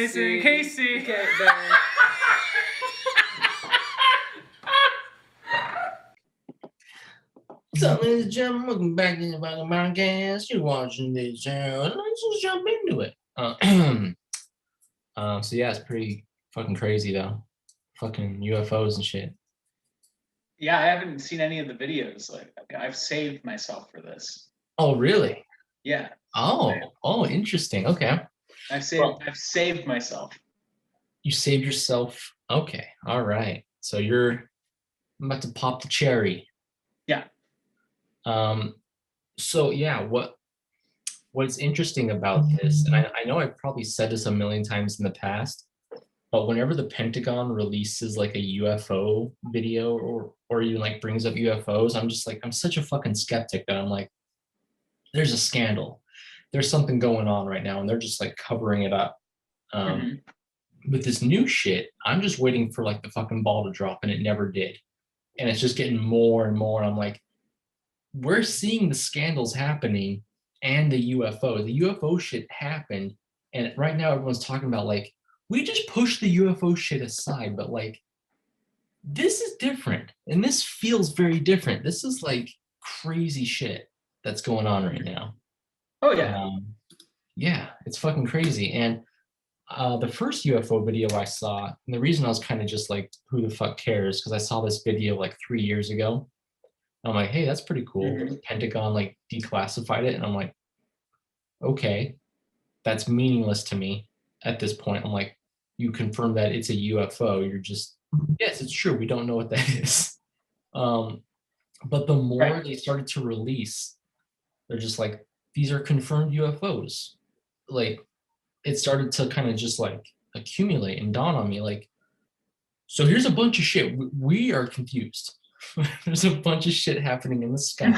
Casey. Okay, there. So, ladies and gentlemen, welcome back to the fucking podcast. You're watching this show. Let's just jump into it. So yeah, it's pretty fucking crazy though. Fucking UFOs and shit. Yeah, I haven't seen any of the videos. Like, I've saved myself for this. Oh, really? Yeah. Oh, interesting. Okay. I've saved myself. You saved yourself. Okay. All right. So you're about to pop the cherry. Yeah. So yeah, what's interesting about this, and I know I've probably said this a million times in the past, but whenever the Pentagon releases like a UFO video or even like brings up UFOs, I'm just like, I'm such a fucking skeptic that I'm like, there's a scandal. There's something going on right now, and they're just like covering it up. With this new shit, I'm just waiting for like the fucking ball to drop, and it never did. And it's just getting more and more. I'm like, we're seeing the scandals happening and the UFO. The UFO shit happened, and right now everyone's talking about like, we just push the UFO shit aside, but like, this is different, and this feels very different. This is like crazy shit that's going on right now. Oh yeah. Yeah, it's fucking crazy. And the first UFO video I saw, and the reason I was kind of just like, who the fuck cares? Because I saw this video like 3 years ago. I'm like, hey, that's pretty cool. The Pentagon like declassified it, and I'm like, okay, that's meaningless to me at this point. I'm like, you confirm that it's a UFO. You're just, yes, it's true. We don't know what that is. But the more they started to release, they're just like, these are confirmed UFOs. Like, it started to kind of just like accumulate and dawn on me. Like, so here's a bunch of shit. We are confused. There's a bunch of shit happening in the sky.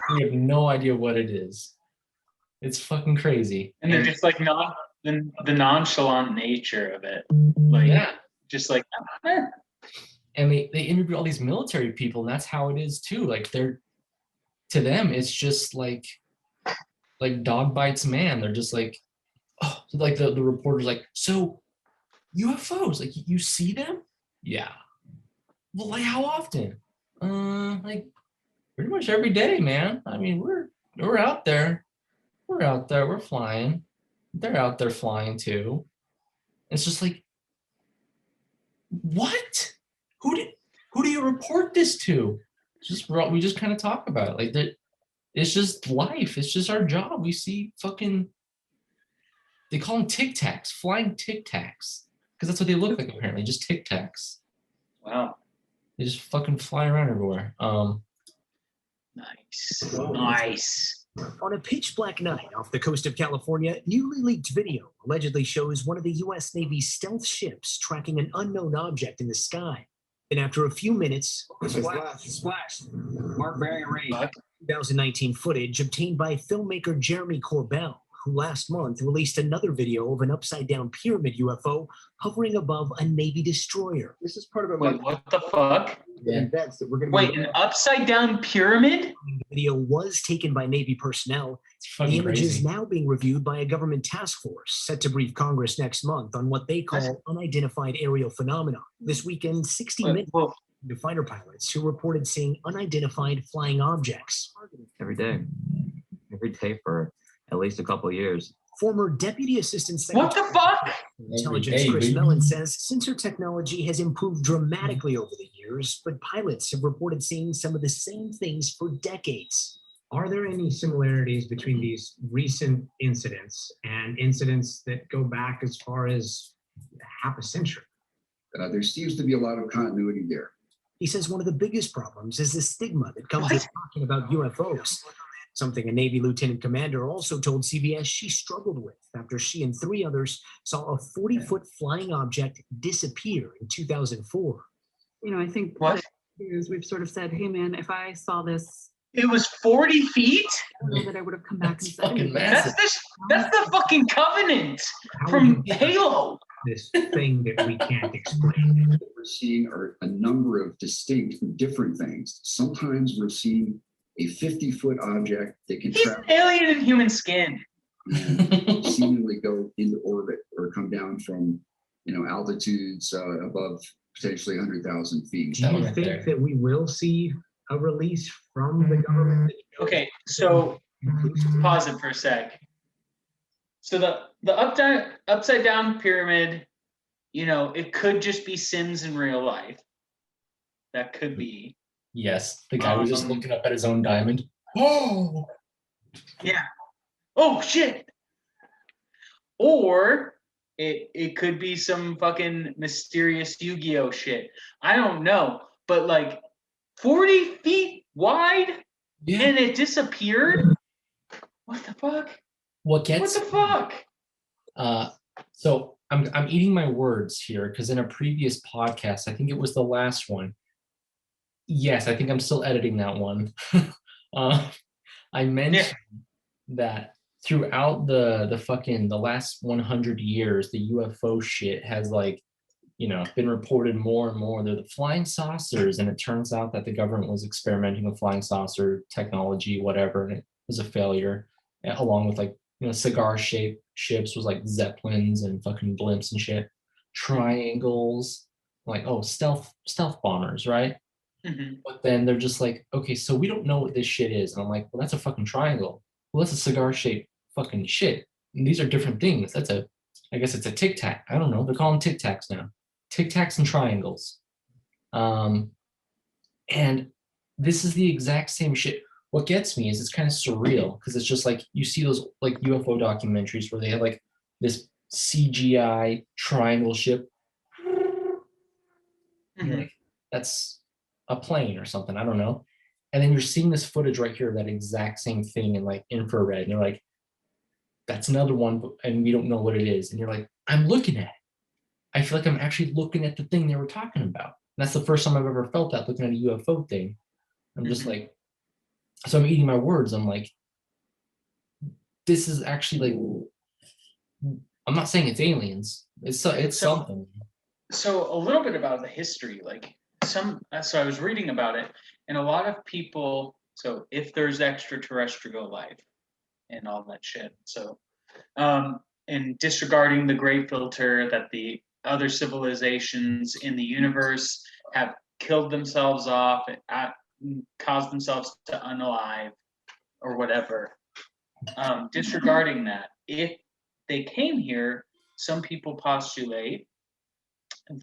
We have no idea what it is. It's fucking crazy. And they're just like the nonchalant nature of it. Like, yeah. Just like, And they interview all these military people, and that's how it is too. Like, to them, it's just like dog bites man. They're just like, oh, like the reporter's like, so UFOs, like you see them? Yeah. Well, like how often? Like pretty much every day, man. I mean, we're out there. We're out there. We're flying. They're out there flying too. It's just like, what? Who do you report this to? We just kind of talk about it. Like that. It's just life. It's just our job. We see fucking. They call them Tic Tacs, flying Tic Tacs, because that's what they look like apparently, just Tic Tacs. Wow. They just fucking fly around everywhere. Nice. On a pitch black night off the coast of California, newly leaked video allegedly shows one of the U.S. Navy's stealth ships tracking an unknown object in the sky. And after a few minutes, splash. Mark bearing range. 2019 footage obtained by filmmaker Jeremy Corbell, who last month released another video of an upside-down pyramid UFO hovering above a Navy destroyer. This is part of a what the fuck? events that we're going to Wait, an upside-down pyramid? The video was taken by Navy personnel. The image is now being reviewed by a government task force set to brief Congress next month on what they call unidentified aerial phenomena. This weekend, 60 Minutes to fighter pilots who reported seeing unidentified flying objects. Every day for at least a couple of years. Former Deputy Assistant Secretary What the fuck? Intelligence Chris Mellon says sensor technology has improved dramatically over the years, but pilots have reported seeing some of the same things for decades. Are there any similarities between these recent incidents and incidents that go back as far as half a century? There seems to be a lot of continuity there. He says one of the biggest problems is the stigma that comes with talking about UFOs, something a Navy lieutenant commander also told CBS she struggled with after she and 3 others saw a 40-foot flying object disappear in 2004. You know, I think what is we've sort of said, hey man, if I saw this, it was 40 feet. I don't know that I would have come back and said, fucking massive. That's the fucking Covenant from Halo. This thing that we can't explain. What we're seeing are a number of distinct, different things. Sometimes we're seeing a 50-foot object that can travel. Alien in human skin. And seemingly go into orbit or come down from, altitudes above potentially 100,000 feet. Do That you one right think there. that we will see a release from the government? Okay, so pause it for a sec. So the upside down pyramid, it could just be Sims in real life. That could be. Yes, the guy was just Um, looking up at his own diamond. Oh, Yeah. Oh shit. Or it could be some fucking mysterious Yu-Gi-Oh shit. I don't know. But like 40 feet wide yeah. and it disappeared? What the fuck? What What gets the fuck? so I'm eating my words here because in a previous podcast, I think it was the last one. Yes, I think I'm still editing that one. I mentioned that throughout the last 100 years, the UFO shit has been reported more and more. They're the flying saucers, and it turns out that the government was experimenting with flying saucer technology, whatever, and it was a failure. Along with cigar-shaped ships was like zeppelins and fucking blimps and shit, triangles, stealth bombers, right? Mhm. But then they're just like, okay, so we don't know what this shit is, and I'm like, well, that's a fucking triangle. Well, that's a cigar-shaped fucking shit. And these are different things. I guess it's a tic tac. I don't know. They're calling tic tacs now. Tic tacs and triangles. And this is the exact same shit. What gets me is it's kind of surreal because it's just like you see those like UFO documentaries where they have like this CGI triangle ship. You're like, that's a plane or something. I don't know. And then you're seeing this footage right here of that exact same thing in like infrared. And you're like, that's another one, and we don't know what it is. And you're like, I'm looking at it. I feel like I'm actually looking at the thing they were talking about. And that's the first time I've ever felt that looking at a UFO thing. I'm just like, so I'm eating my words. I'm like, this is actually like, I'm not saying it's aliens. It's something. So a little bit about the history, so I was reading about it, and a lot of people, so if there's extraterrestrial life and all that shit, so and disregarding the great filter that the other civilizations in the universe have killed themselves off and caused themselves to unalive or whatever, disregarding that, if they came here, some people postulate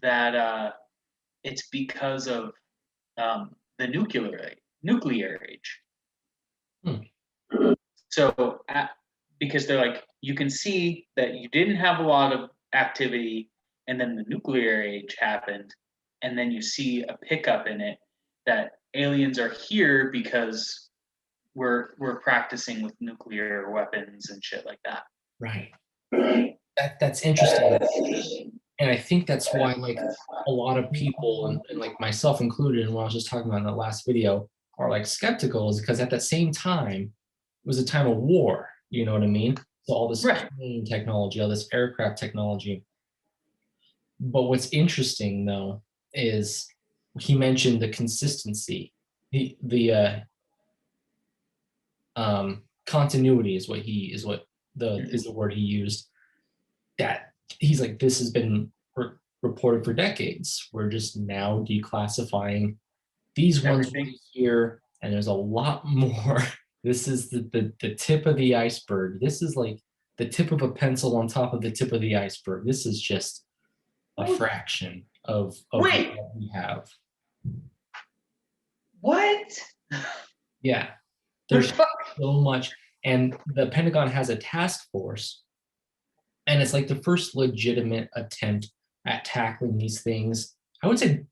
that it's because of the nuclear age. So because they're like, you can see that you didn't have a lot of activity, and then the nuclear age happened, and then you see a pickup in it that aliens are here because we're practicing with nuclear weapons and shit like that. Right. That's interesting. And I think that's why like a lot of people and like myself included, and what I was just talking about in the last video, are like skeptical, is because at that same time it was a time of war. You know what I mean? So all this plane technology, all this aircraft technology. But what's interesting though is he mentioned the consistency. The continuity is the word he used. That he's like, this has been reported for decades. We're just now declassifying these ones here, and there's a lot more. This is the tip of the iceberg. This is like the tip of a pencil on top of the tip of the iceberg. This is just a fraction of what we have. What? Yeah, there's so much, and the Pentagon has a task force, and it's like the first legitimate attempt at tackling these things. I would say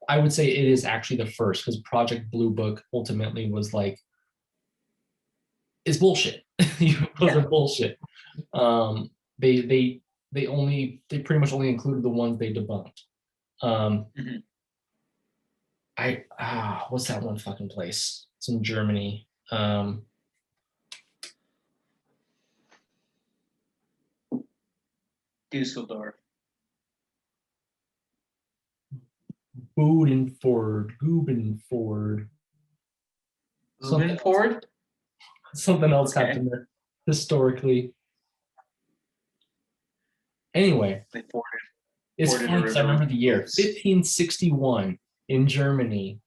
it is actually the first, because Project Blue Book ultimately was like, it's bullshit. Those are bullshit. They pretty much only included the ones they debunked. What's that one fucking place? It's in Germany. Dusseldorf. Gubenford. Something else happened there historically. Anyway, They forded. it's Forded a funny 'cause I river. remember the year 1561 in Germany.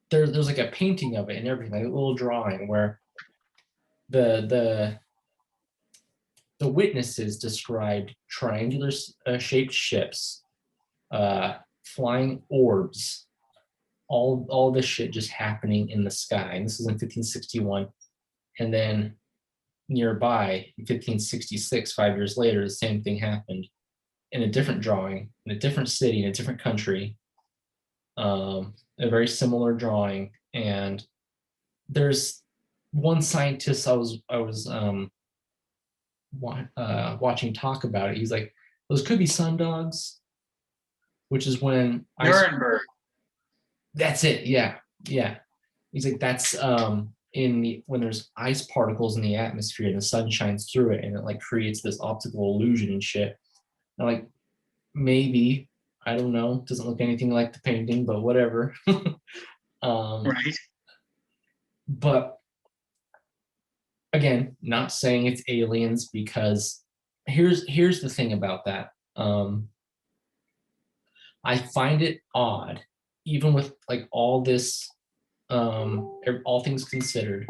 There's like a painting of it and everything, like a little drawing where the witnesses described triangular shaped ships, flying orbs, all this shit just happening in the sky. And this is in 1561. And then nearby in 1566, 5 years later, the same thing happened in a different drawing, in a different city, in a different country. A very similar drawing. And there's one scientist I was watching talk about it. He's like, those could be sundogs, which is when Nuremberg. that's it. Yeah. He's like, that's when there's ice particles in the atmosphere and the sun shines through it and it like creates this optical illusion and shit. And like, maybe, I don't know, doesn't look anything like the painting, but whatever. Right. But again, not saying it's aliens, because here's the thing about that. I find it odd, even with like all this, all things considered.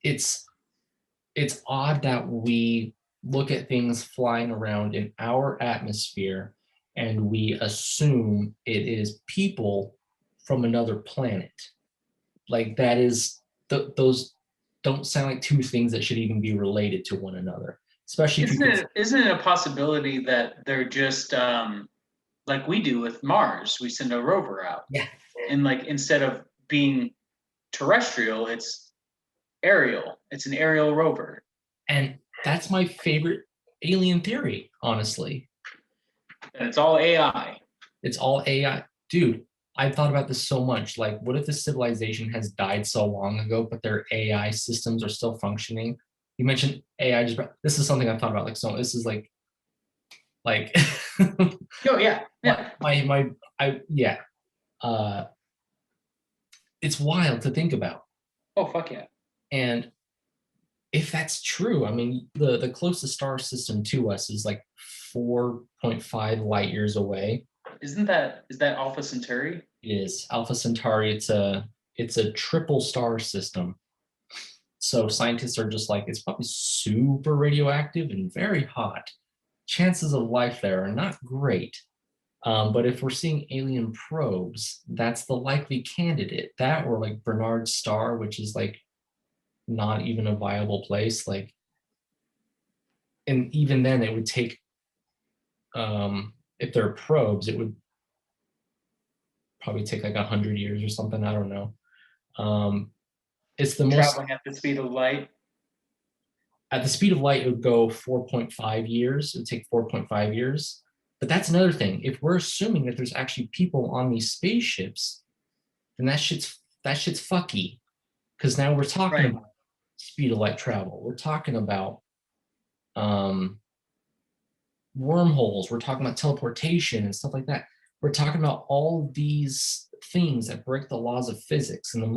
It's odd that we look at things flying around in our atmosphere and we assume it is people from another planet. Like that is those don't sound like two things that should even be related to one another. Especially if isn't it a possibility that they're just like we do with Mars? We send a rover out. Yeah. And like instead of being terrestrial, it's aerial. It's an aerial rover. And that's my favorite alien theory, honestly. And it's all AI. It's all AI. Dude, I've thought about this so much. Like, what if the civilization has died so long ago, but their AI systems are still functioning? You mentioned AI. This is something I've thought about. Like, so this is like. Oh yeah. It's wild to think about. Oh fuck yeah. And if that's true, I mean, the closest star system to us is like 4.5 light years away. Is that Alpha Centauri? It is Alpha Centauri. It's a triple star system. So scientists are just like, it's probably super radioactive and very hot. Chances of life there are not great. But if we're seeing alien probes, that's the likely candidate. That or like Bernard's star, which is like not even a viable place. Like, and even then it would take, if they're probes, it would probably take like 100 years or something. I don't know. It's the most traveling at the speed of light. At the speed of light, it would go 4.5 years. It would take 4.5 years. But that's another thing. If we're assuming that there's actually people on these spaceships, then that shit's fucky. Because now we're talking about speed of light travel. We're talking about wormholes. We're talking about teleportation and stuff like that. We're talking about all these things that break the laws of physics. And the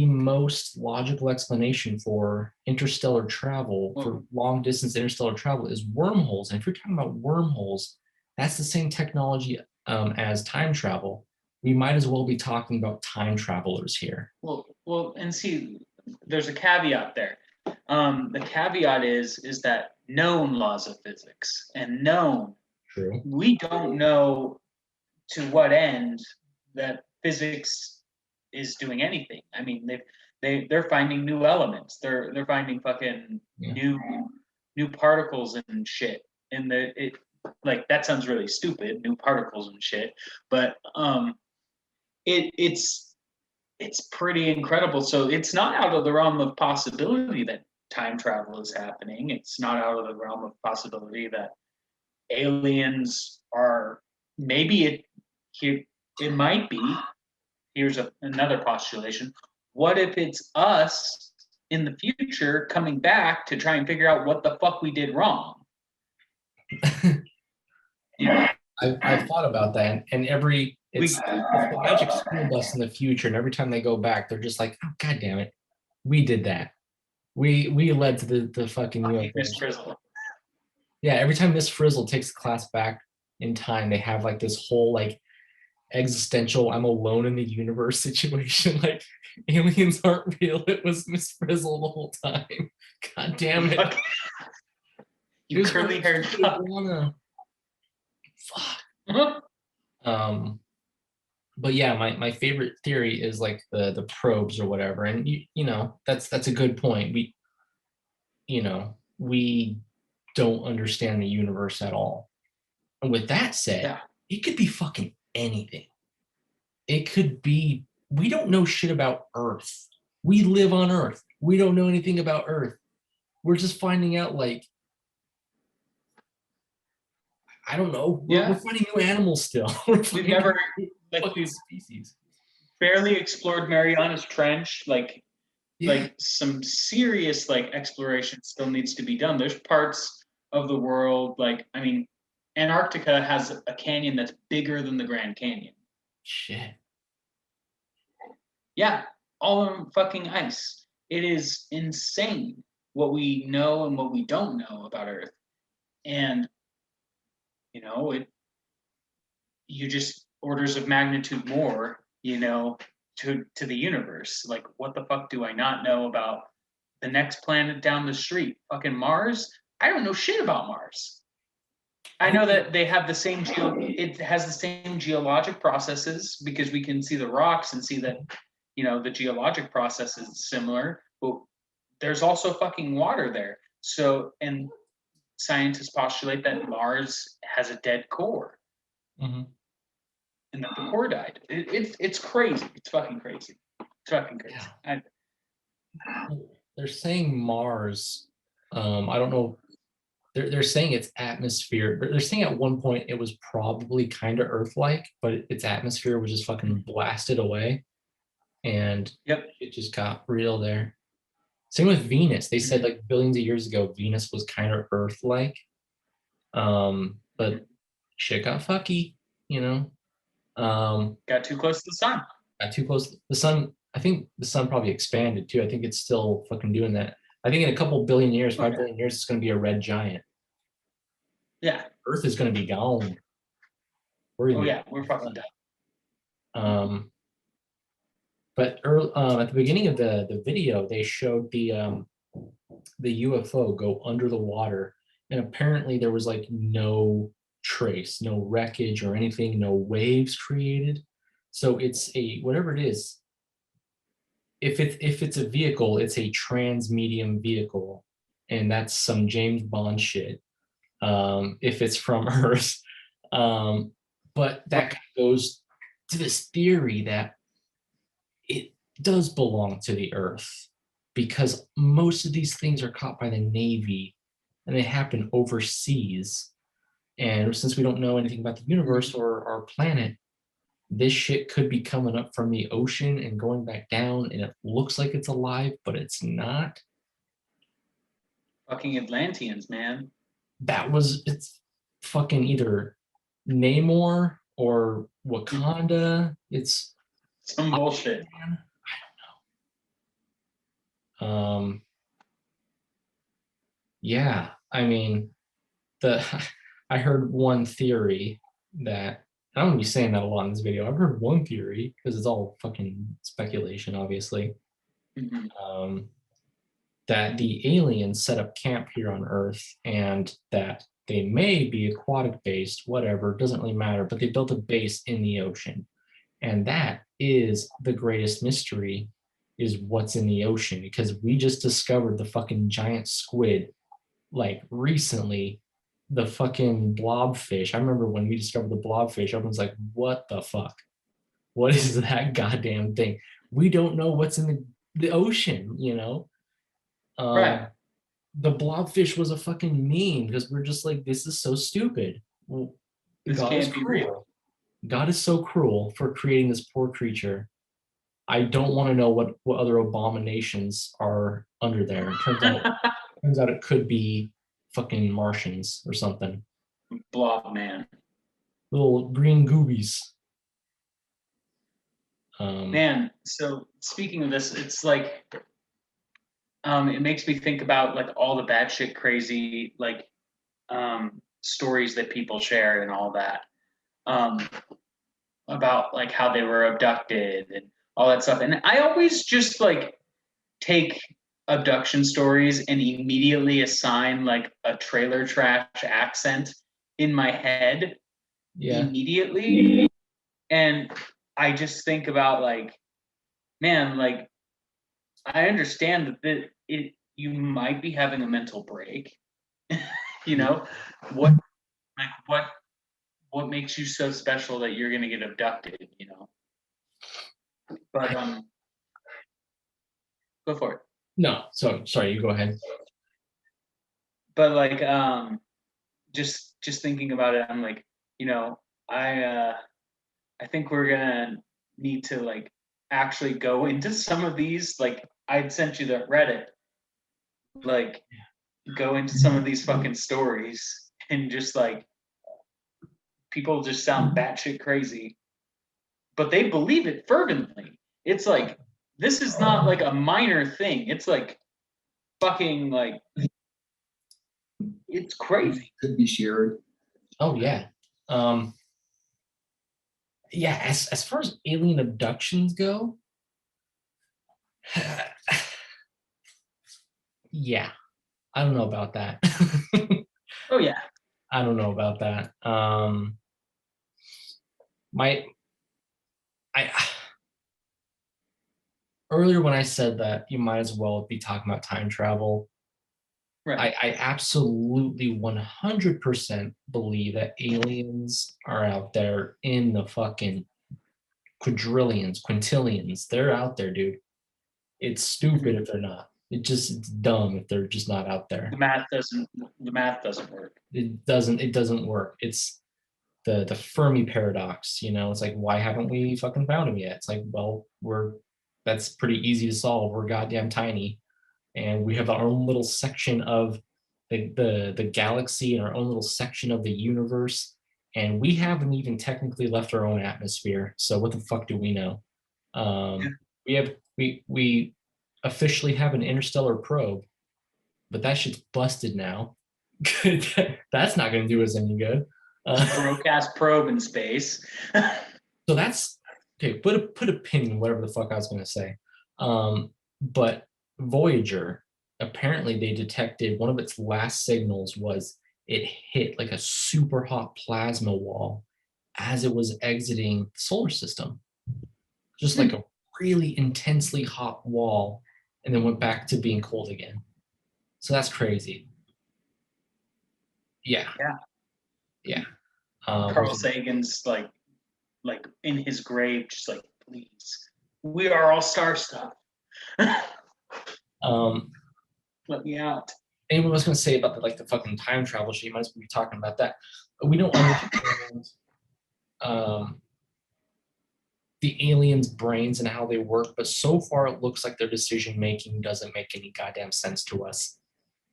most logical explanation for interstellar travel, for long distance interstellar travel, is wormholes. And if you're talking about wormholes, that's the same technology as time travel. We might as well be talking about time travelers here. Well, and see, there's a caveat there. The caveat is that known laws of physics and known. True. We don't know to what end that physics is doing anything. I mean, they're finding new elements. They're finding fucking new particles and shit. And like that sounds really stupid, new particles and shit. But it's pretty incredible. So it's not out of the realm of possibility that time travel is happening. It's not out of the realm of possibility that aliens are maybe it might be. Here's another postulation. What if it's us in the future coming back to try and figure out what the fuck we did wrong? I've thought about that, and every It's the magic school bus in the future, and every time they go back, they're just like, oh god damn it, we did that. We led to the fucking Miss UFOs. Frizzle. Yeah, every time Miss Frizzle takes the class back in time, they have like this whole like existential I'm alone in the universe situation. Like aliens aren't real. It was Miss Frizzle the whole time. God damn it. You curly haired fuck. Fuck. But yeah, my favorite theory is like the probes or whatever. And you know, that's a good point. We don't understand the universe at all. And with that said, Yeah. it could be fucking anything. It could be, we don't know shit about Earth. We live on Earth. We don't know anything about Earth. We're just finding out, like, I don't know. We're finding new animals still. We've never, like, we've species. barely explored Mariana's Trench. Like some serious like exploration still needs to be done. There's parts of the world, like, I mean, Antarctica has a canyon that's bigger than the Grand Canyon. Shit. Yeah, all on fucking ice. It is insane what we know and what we don't know about Earth. And you know, you just orders of magnitude more, you know, to the universe. Like, what the fuck do I not know about the next planet down the street? Fucking Mars? I don't know shit about Mars. I know that they have the same it has the same geologic processes because we can see the rocks and see that, you know, the geologic process is similar, but there's also fucking water there. So, and scientists postulate that Mars has a dead core. Mm-hmm. And that the core died. It's crazy. It's fucking crazy. It's fucking crazy. Yeah. They're saying Mars. I don't know. They're saying its atmosphere. They're saying at one point it was probably kind of Earth-like, but its atmosphere was just fucking blasted away, and it just got real there. Same with Venus. They said like billions of years ago, Venus was kind of Earth-like, but shit got fucky, you know. Got too close to the sun. Got too close. The sun. I think the sun probably expanded too. I think it's still fucking doing that. I think in a couple billion years, 5 billion years, it's going to be a red giant. Yeah. Earth is going to be gone. We're fucking done. But at the beginning of the video, they showed the UFO go under the water, and apparently there was like no trace, no wreckage or anything, no waves created. So it's a whatever it is. If it's a vehicle, it's a trans-medium vehicle, and that's some James Bond shit. If it's from Earth, but that goes to this theory that it does belong to the Earth, because most of these things are caught by the Navy and they happen overseas. And since we don't know anything about the universe or our planet, this shit could be coming up from the ocean and going back down, and it looks like it's alive, but it's not. Fucking Atlanteans, man. It's fucking either Namor or Wakanda. It's some bullshit. I don't know. Yeah, I mean, I heard one theory that, I'm gonna be saying that a lot in this video. I've heard one theory, because it's all fucking speculation, obviously, that the aliens set up camp here on Earth, and that they may be aquatic based, whatever, doesn't really matter, but they built a base in the ocean. And that is the greatest mystery, is what's in the ocean, because we just discovered the fucking giant squid, like recently. The fucking blobfish. I remember when we discovered the blobfish, everyone's like, what the fuck? What is that goddamn thing? We don't know what's in the ocean, you know? Right. The blobfish was a fucking meme, because we're just like, this is so stupid. Well, this God can't be real. God is so cruel for creating this poor creature. I don't want to know what other abominations are under there. It turns out it could be fucking Martians or something. Blob man. Little green goobies. Man, so speaking of this, it's like it makes me think about like all the batshit crazy like stories that people share and all that about like how they were abducted and all that stuff. And I always just like take abduction stories and immediately assign like a trailer trash accent in my head immediately. And I just think about like, man, like I understand that you might be having a mental break. You know, what like what makes you so special that you're gonna get abducted, you know? But go for it. No, so sorry, you go ahead. But like just thinking about it, I'm like, you know, I think we're gonna need to like actually go into some of these. Like I'd sent you the Reddit, like go into some of these fucking stories and just like people just sound batshit crazy, but they believe it fervently. It's like this is not like a minor thing. It's like fucking like it's crazy. Could be shared. Oh yeah. Yeah, as far as alien abductions go, yeah, I don't know about that. Oh yeah. I don't know about that. My I earlier when I said that you might as well be talking about time travel, Right. I absolutely 100% believe that aliens are out there in the fucking quadrillions, quintillions. They're out there, dude. It's stupid if they're not. It's dumb if they're just not out there. The math doesn't work. It doesn't work. It's the Fermi paradox, you know. It's like, why haven't we fucking found them yet? It's like, well, that's pretty easy to solve. We're goddamn tiny, and we have our own little section of the galaxy and our own little section of the universe, and we haven't even technically left our own atmosphere. So what the fuck do we know? We officially have an interstellar probe, but that shit's busted now. That's not going to do us any good. Broke ass probe in space. So that's okay. Put a pin in whatever the fuck I was going to say. But Voyager, apparently they detected one of its last signals was it hit like a super hot plasma wall as it was exiting the solar system. Just like a really intensely hot wall, and then went back to being cold again. So that's crazy. Yeah. Carl Sagan's like in his grave, just like, please, we are all star stuff. Let me out. Anyone was going to say about the fucking time travel shit, you might as well be talking about that. We don't understand the aliens' brains and how they work, but so far it looks like their decision making doesn't make any goddamn sense to us.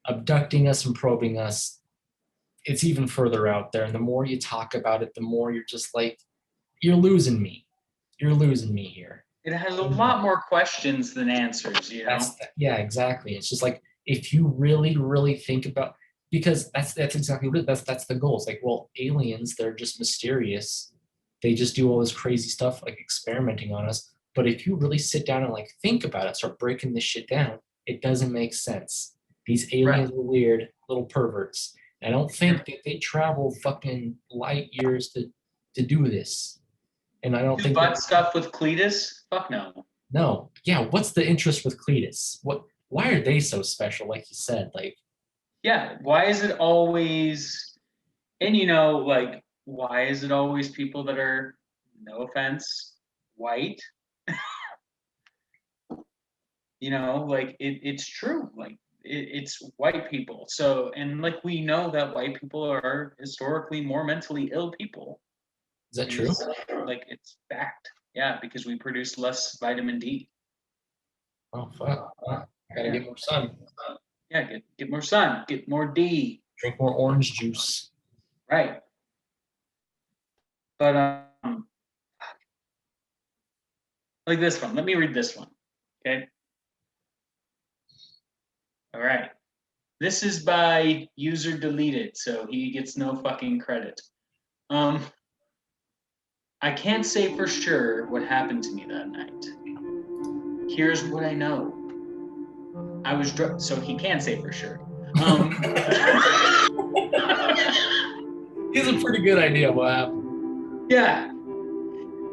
Abducting us and probing us, it's even further out there. And the more you talk about it, the more you're just like, you're losing me. You're losing me here. It has a lot more questions than answers, you know? Yeah, exactly. It's just like, if you really, really think about, because that's exactly what it is. That's the goal. It's like, well, aliens, they're just mysterious. They just do all this crazy stuff, like experimenting on us. But if you really sit down and like think about it, start breaking this shit down, it doesn't make sense. These aliens are weird little perverts. I don't think that they travel fucking light years to do this. And I don't think butt stuff with Cletus? Fuck no. No. Yeah, what's the interest with Cletus? Why are they so special, like you said? Like, yeah, why is it always, and you know, like, why is it always people that are, no offense, white? You know, like it's true. Like it's white people. So, and like we know that white people are historically more mentally ill people. Is that true? Like it's fact. Yeah, because we produce less vitamin D. Oh fuck! I gotta get more sun. Yeah, get more sun, get more D. Drink more orange juice. Right. But Like this one. Let me read this one. Okay. All right. This is by user deleted, so he gets no fucking credit. I can't say for sure what happened to me that night. Here's what I know. I was so he can say for sure. He has a pretty good idea what happened. Yeah.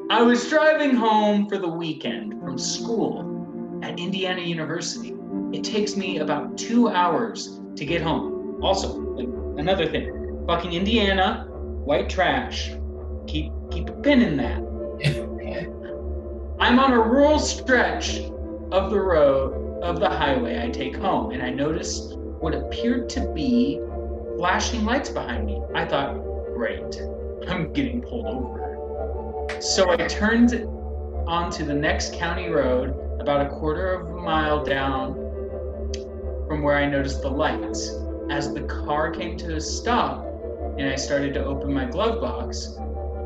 I was driving home for the weekend from school at Indiana University. It takes me about 2 hours to get home. Also, like another thing, fucking Indiana, white trash. Keep a pin in that. I'm on a rural stretch of the road of the highway I take home, and I notice what appeared to be flashing lights behind me. I thought, great, I'm getting pulled over. So I turned onto the next county road about a quarter of a mile down from where I noticed the lights. As the car came to a stop and I started to open my glove box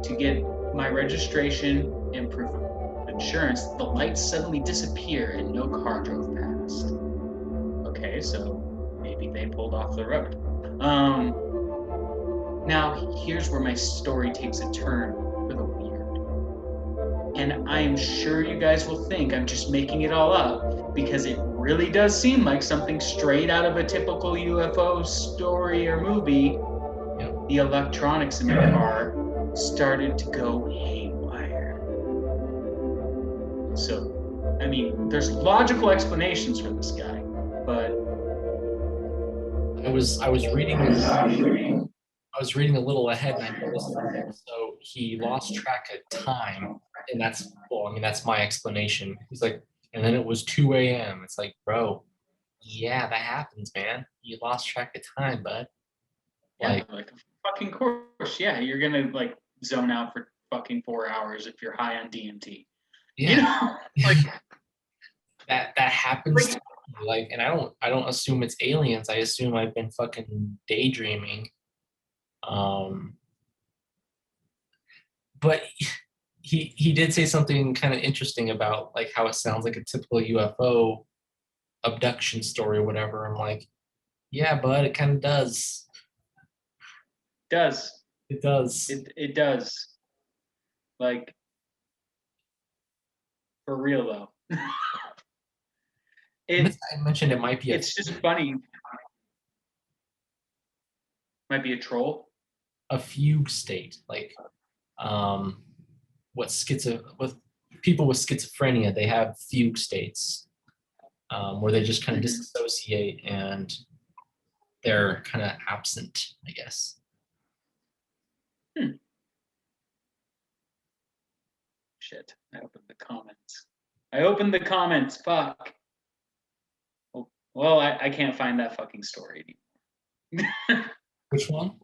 to get my registration and proof of insurance, the lights suddenly disappear and no car drove past. Okay, so maybe they pulled off the road. Now here's where my story takes a turn for the weird. And I'm sure you guys will think I'm just making it all up because it really does seem like something straight out of a typical UFO story or movie. Yep. The electronics in the car started to go haywire. So, I mean, there's logical explanations for this guy, but I was reading a little ahead and I noticed something. So he lost track of time, and that's my explanation. He's like, and then it was 2 a.m. It's like, bro, yeah, that happens, man. You lost track of time, bud. Like a fucking course. Yeah, you're gonna like zone out for fucking 4 hours if you're high on DMT. Yeah. You know? Like that happens to me. Like, and I don't assume it's aliens. I assume I've been fucking daydreaming. But he did say something kind of interesting about like how it sounds like a typical UFO abduction story or whatever. I'm like, yeah, bud, it kind of does. It does. It does. It does. Like for real though. I mentioned it might be it's just funny. Might be a troll. A fugue state, like with people with schizophrenia, they have fugue states where they just kind of disassociate and they're kind of absent, I guess. Shit, I opened the comments. Fuck. Well, I can't find that fucking story anymore. Which one?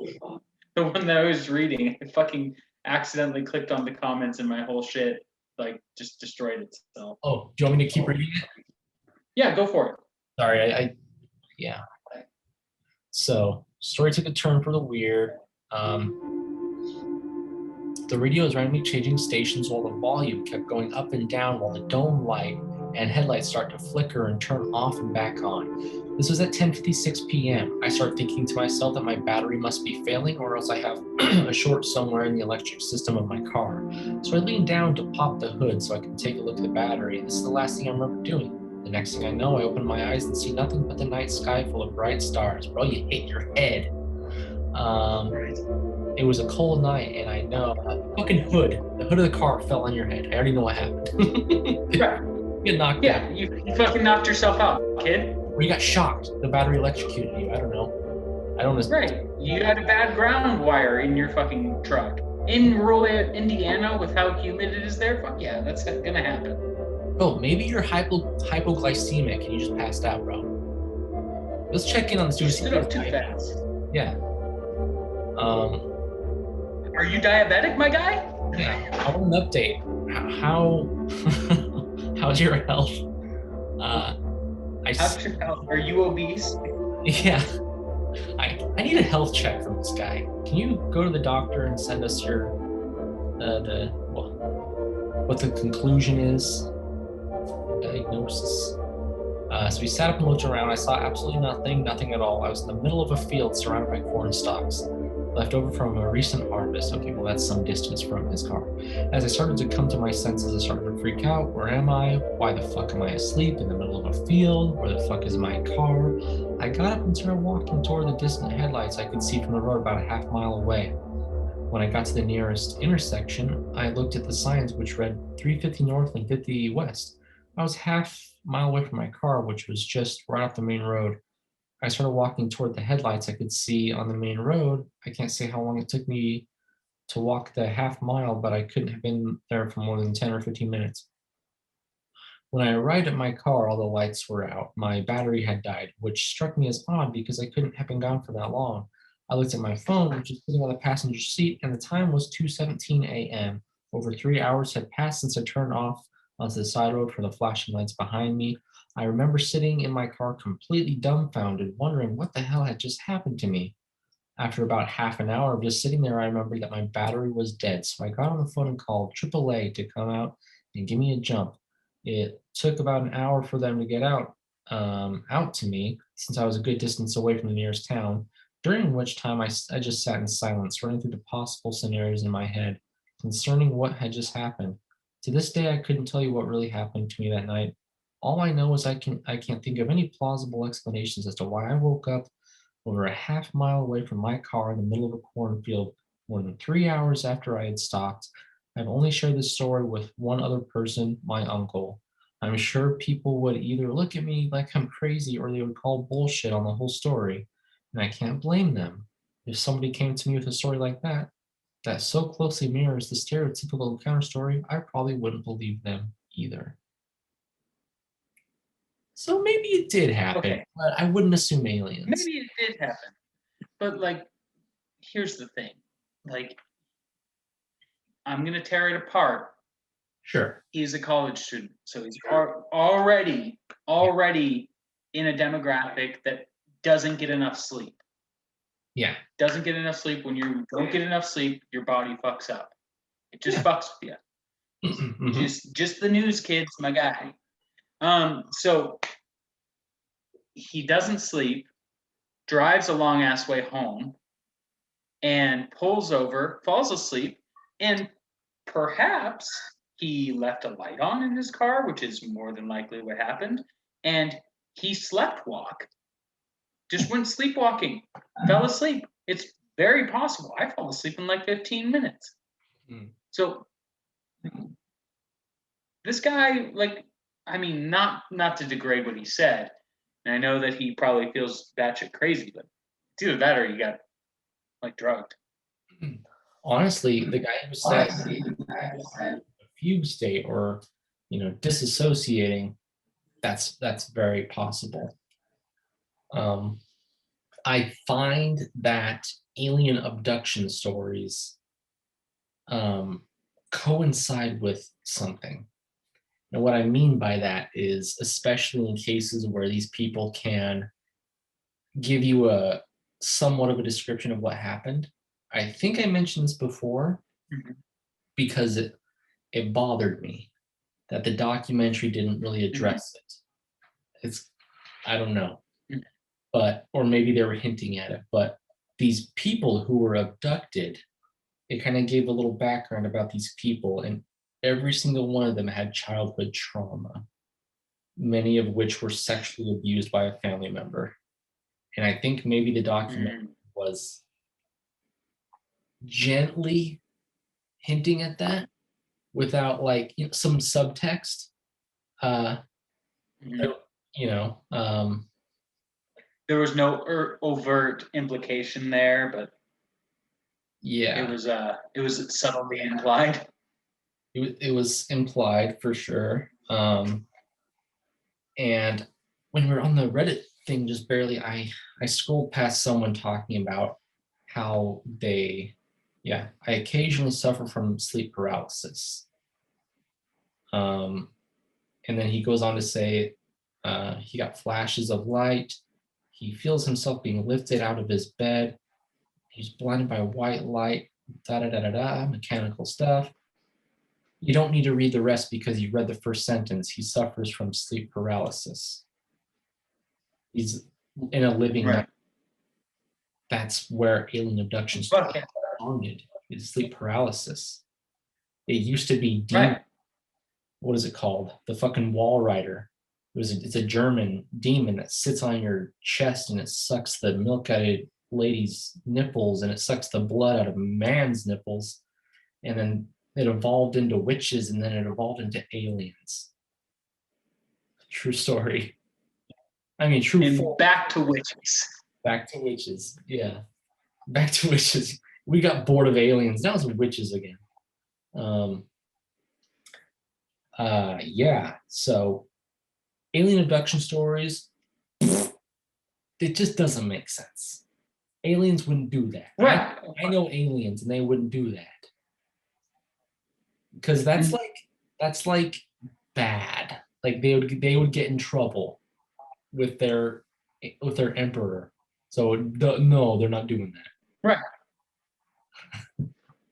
The one that I was reading. I fucking accidentally clicked on the comments and my whole shit like just destroyed itself. Oh, do you want me to keep reading it? Yeah, go for it. Sorry, yeah. So, story took a turn for the weird. The radio was randomly changing stations while the volume kept going up and down while the dome light and headlights start to flicker and turn off and back on. This was at 10:56 p.m. I start thinking to myself that my battery must be failing or else I have a short somewhere in the electric system of my car. So I lean down to pop the hood so I can take a look at the battery, and this is the last thing I remember doing. The next thing I know, I open my eyes and see nothing but the night sky full of bright stars. Bro, you hit your head. It was a cold night, and I know the hood of the car fell on your head. I already know what happened. Right. You get knocked out. You fucking knocked yourself out, kid. Or you got shocked. The battery electrocuted you. I don't know. I don't know. Right. You had a bad ground wire in your fucking truck. In rural Indiana, with how humid it is there, fuck yeah, that's gonna happen. Oh, maybe you're hypoglycemic and you just passed out, bro. Let's check in on this dude. Stood up too fast. Yeah. Are you diabetic, my guy? Yeah. I want an update. How's your health? How's your health? Are you obese? Yeah. I need a health check from this guy. Can you go to the doctor and send us your what the conclusion is. Diagnosis. So we sat up and looked around. I saw absolutely nothing at all. I was in the middle of a field surrounded by corn stalks, left over from a recent harvest. Okay, well, that's some distance from his car. As I started to come to my senses, I started to freak out. Where am I? Why the fuck am I asleep in the middle of a field? Where the fuck is my car? I got up and started walking toward the distant headlights I could see from the road about a half mile away. When I got to the nearest intersection, I looked at the signs which read 350 north and 50 west. I was half mile away from my car, which was just right off the main road. I started walking toward the headlights I could see on the main road. I can't say how long it took me to walk the half mile, but I couldn't have been there for more than 10 or 15 minutes. When I arrived at my car, all the lights were out. My battery had died, which struck me as odd because I couldn't have been gone for that long. I looked at my phone, which was sitting on the passenger seat, and the time was 2:17 a.m. Over 3 hours had passed since I turned off onto the side road for the flashing lights behind me. I remember sitting in my car completely dumbfounded, wondering what the hell had just happened to me. After about half an hour of just sitting there, I remembered that my battery was dead, so I got on the phone and called AAA to come out and give me a jump. It took about an hour for them to get out to me, since I was a good distance away from the nearest town, during which time I just sat in silence, running through the possible scenarios in my head concerning what had just happened. To this day, I couldn't tell you what really happened to me that night. All I know is I can't think of any plausible explanations as to why I woke up over a half mile away from my car in the middle of a cornfield more than 3 hours after I had stopped. I've only shared this story with one other person, my uncle. I'm sure people would either look at me like I'm crazy or they would call bullshit on the whole story, and I can't blame them. If somebody came to me with a story like that so closely mirrors the stereotypical encounter story, I probably wouldn't believe them either. So maybe it did happen, Okay. but I wouldn't assume aliens. Maybe it did happen. But like, here's the thing. Like, I'm gonna tear it apart. Sure. He's a college student, so he's already in a demographic that doesn't get enough sleep. Yeah. Doesn't get enough sleep. When you don't get enough sleep, your body fucks up. It just fucks with you. Mhm. Just the news, kids, my guy. So he doesn't sleep, drives a long ass way home, and pulls over, falls asleep, and perhaps he left a light on in his car, which is more than likely what happened, and he slept walk. Just went sleepwalking, fell asleep. It's very possible. I fell asleep in like 15 minutes. So this guy, like, I mean, not to degrade what he said, and I know that he probably feels batshit crazy, but it's either that or you got like drugged. Honestly, the guy who said a fugue state or disassociating, that's very possible. I find that alien abduction stories coincide with something. And what I mean by that is, especially in cases where these people can give you a somewhat of a description of what happened. I think I mentioned this before because it bothered me that the documentary didn't really address it. I don't know, but or maybe they were hinting at it. But these people who were abducted, it kind of gave a little background about these people, and every single one of them had childhood trauma, many of which were sexually abused by a family member. And I think maybe the documentary was gently hinting at that without some subtext. There was no overt implication there, but yeah, it was subtly implied. It was implied for sure. And when we were on the Reddit thing, just barely, I scrolled past someone talking about how I occasionally suffer from sleep paralysis. And then he goes on to say he got flashes of light. He feels himself being lifted out of his bed. He's blinded by white light, mechanical stuff. You don't need to read the rest because you read the first sentence. He suffers from sleep paralysis. He's in a living Right. nightmare. That's where alien abduction Fuck yeah. started, is sleep paralysis. It used to be Right. what is it called? The fucking wall rider. It's a German demon that sits on your chest and it sucks the milk out of ladies' nipples and it sucks the blood out of man's nipples. And then it evolved into witches and then it evolved into aliens. True story. I mean, true. And back to witches. Back to witches. Yeah. Back to witches. We got bored of aliens. Now it's witches again. Yeah. So alien abduction stories, it just doesn't make sense. Aliens wouldn't do that. Right. I know aliens and they wouldn't do that. Because that's like bad. Like they would get in trouble with their emperor. So no, they're not doing that. Right.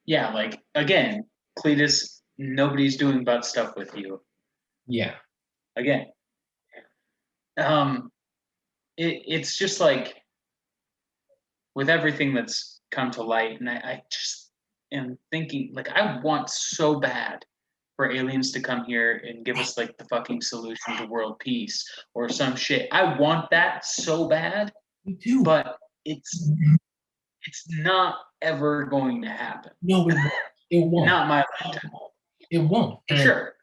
Yeah, like again, Cletus, nobody's doing butt stuff with you. Yeah. Again. It's just like with everything that's come to light, and I just am thinking, like, I want so bad for aliens to come here and give us like the fucking solution to world peace or some shit. I want that so bad. Me too. But it's not ever going to happen. No, it won't. Not my lifetime. It won't. For sure.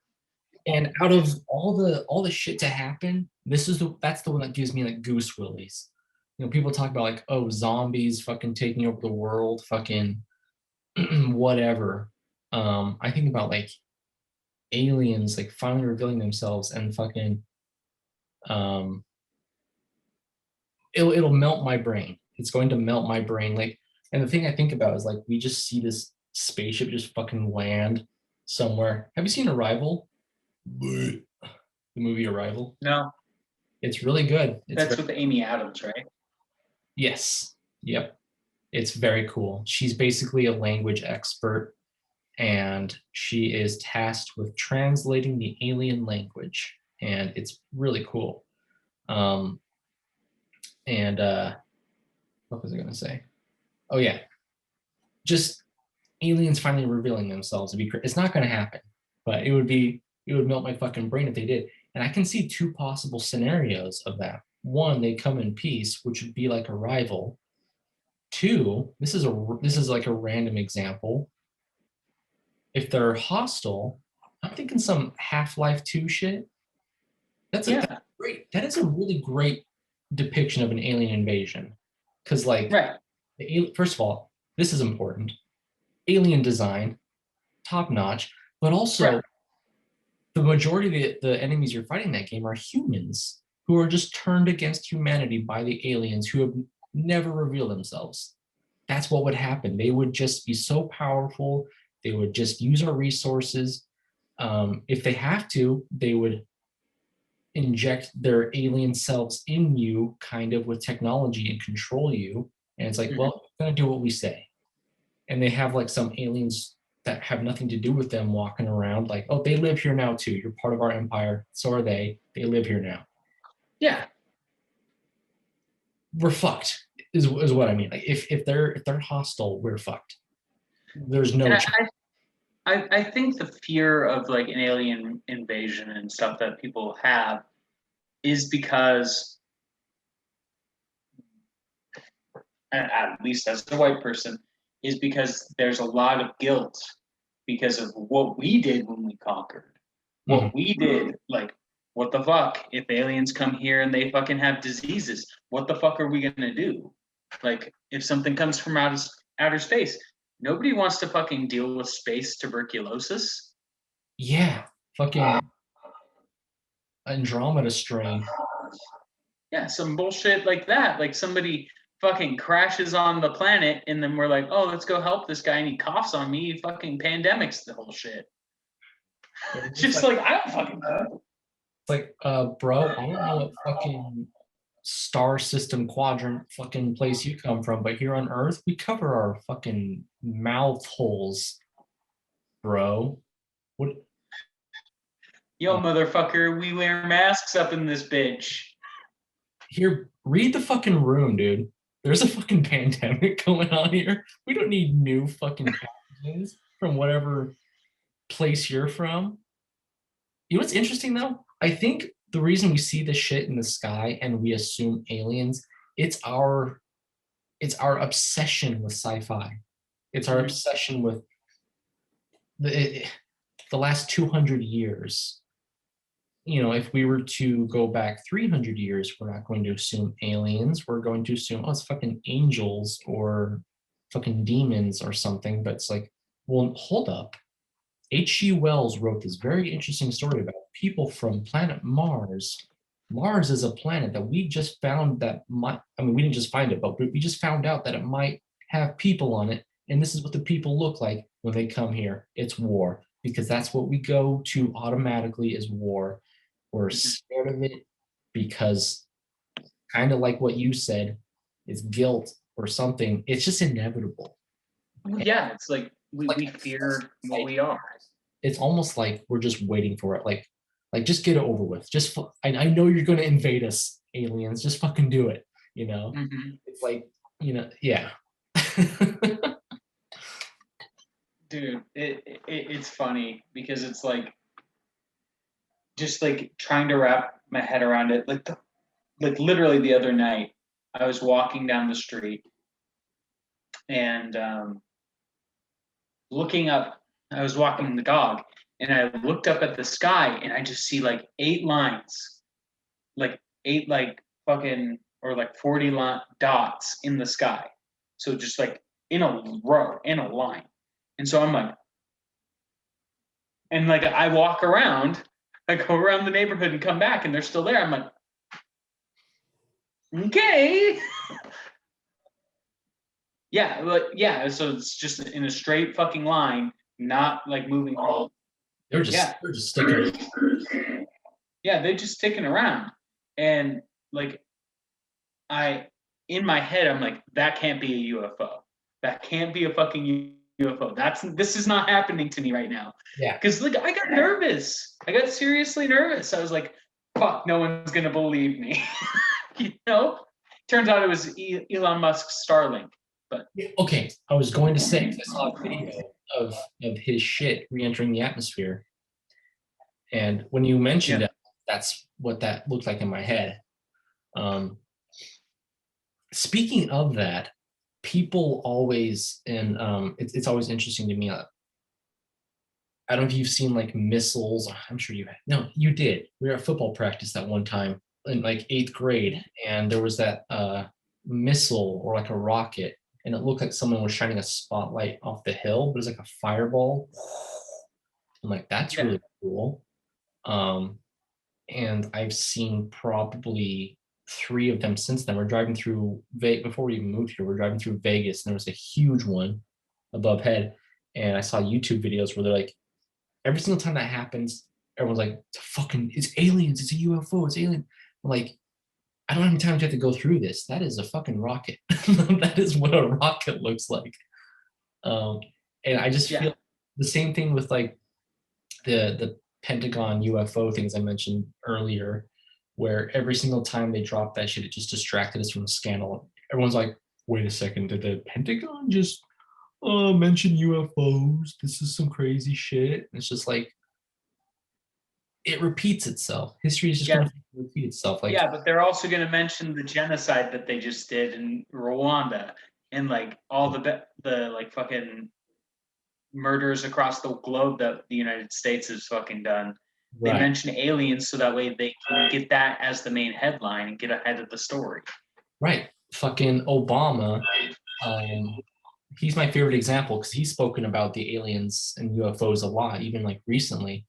And out of all the shit to happen, that's the one that gives me like goose willies. You know, people talk about like, oh, zombies fucking taking over the world, fucking whatever. I think about like aliens like finally revealing themselves and fucking it'll melt my brain. It's going to melt my brain. Like, and the thing I think about is like we just see this spaceship just fucking land somewhere. Have you seen Arrival? The movie Arrival? No. It's really good. That's with Amy Adams, right? Yes. Yep. It's very cool. She's basically a language expert and she is tasked with translating the alien language. And it's really cool. What was I going to say? Oh, yeah. Just aliens finally revealing themselves. It's not going to happen, but it would melt my fucking brain if they did. And I can see two possible scenarios of that. One, they come in peace, which would be like Arrival. Two, this is like a random example. If they're hostile, I'm thinking some Half-Life 2 shit. That is a really great depiction of an alien invasion. Because like, right. First of all, this is important. Alien design, top notch, but also the majority of the enemies you're fighting in that game are humans who are just turned against humanity by the aliens who have never revealed themselves. That's what would happen. They would just be so powerful. They would just use our resources. If they have to, they would inject their alien selves in you kind of with technology and control you. And it's like, well, we're going to do what we say. And they have like some aliens that have nothing to do with them walking around like, oh, they live here now too. You're part of our empire. So are they. They live here now. Yeah. We're fucked is what I mean. Like if they're hostile, we're fucked. There's no I think the fear of like an alien invasion and stuff that people have is because, at least as a white person, is because there's a lot of guilt because of what we did when we conquered. What we did, like, what the fuck? If aliens come here and they fucking have diseases, what the fuck are we gonna do? Like, if something comes from outer space, nobody wants to fucking deal with space tuberculosis. Yeah, fucking Andromeda strain. Yeah, some bullshit like that. Like somebody fucking crashes on the planet and then we're like, oh, let's go help this guy and he coughs on me. Fucking pandemics, the whole shit. Just like I don't fucking know. It's like, bro, I don't know what fucking star system quadrant fucking place you come from, but here on Earth, we cover our fucking mouth holes, bro. What? Yo, motherfucker, we wear masks up in this bitch. Here, read the fucking room, dude. There's a fucking pandemic going on here. We don't need new fucking pathogens from whatever place you're from. You know what's interesting though? I think the reason we see the shit in the sky and we assume aliens, it's our obsession with sci-fi. It's our obsession with the last 200 years. You know, if we were to go back 300 years, we're not going to assume aliens. We're going to assume, oh, it's fucking angels or fucking demons or something. But it's like, well, hold up. H.G. Wells wrote this very interesting story about people from planet Mars. Mars is a planet that we just found that might, I mean, we didn't just find it, but we just found out that it might have people on it. And this is what the people look like when they come here. It's war, because that's what we go to automatically is war. We're scared of it because, kind of like what you said, it's guilt or something. It's just inevitable. Well, yeah, it's like we fear what we are. It's almost like we're just waiting for it. Like just get it over with. Just I know you're going to invade us, aliens. Just fucking do it. You know. It's like, you know, yeah. Dude, it's funny because it's like just like trying to wrap my head around it. Like literally the other night, I was walking down the street and looking up. I was walking the dog, and I looked up at the sky, and I just see like 8 lines, like 8 like fucking or like 40 dots in the sky. So just like in a row, in a line. And so I'm like, and like I walk around, I go around the neighborhood and come back, and they're still there. I'm like, okay. Yeah, but yeah, so it's just in a straight fucking line, not like moving all. They're just sticking. Yeah, they're just sticking around. And like in my head, I'm like, that can't be a UFO. That can't be a fucking UFO. This is not happening to me right now. Yeah. Because look, I got nervous. I got seriously nervous. I was like, fuck, no one's gonna believe me. You know? Turns out it was Elon Musk's Starlink. But okay, I was going to say, I saw a video of his shit re-entering the atmosphere. And when you mentioned it, that's what that looked like in my head. Speaking of that, people always, and it's always interesting to me. I don't know if you've seen like missiles. I'm sure you have. No, you did. We were at football practice that one time in like 8th grade, and there was that missile or like a rocket, and it looked like someone was shining a spotlight off the hill, but it was like a fireball. I'm like, that's really cool. And I've seen probably 3 of them since then. We're driving through before we even moved here. We're driving through Vegas, and there was a huge one above head. And I saw YouTube videos where they're like, every single time that happens, everyone's like, it's aliens, it's a UFO, it's alien. I'm like, I don't have any time to have to go through this. That is a fucking rocket. That is what a rocket looks like. And I just feel the same thing with like the Pentagon UFO things I mentioned earlier, where every single time they dropped that shit, it just distracted us from the scandal. Everyone's like, wait a second, did the Pentagon just mention UFOs? This is some crazy shit. And it's just like, it repeats itself. History is just going to repeat itself. Like, yeah, but they're also going to mention the genocide that they just did in Rwanda and like all the like fucking murders across the globe that the United States has fucking done. They mention aliens so that way they can get that as the main headline and get ahead of the story. Right. Fucking Obama. He's my favorite example because he's spoken about the aliens and UFOs a lot, even like recently.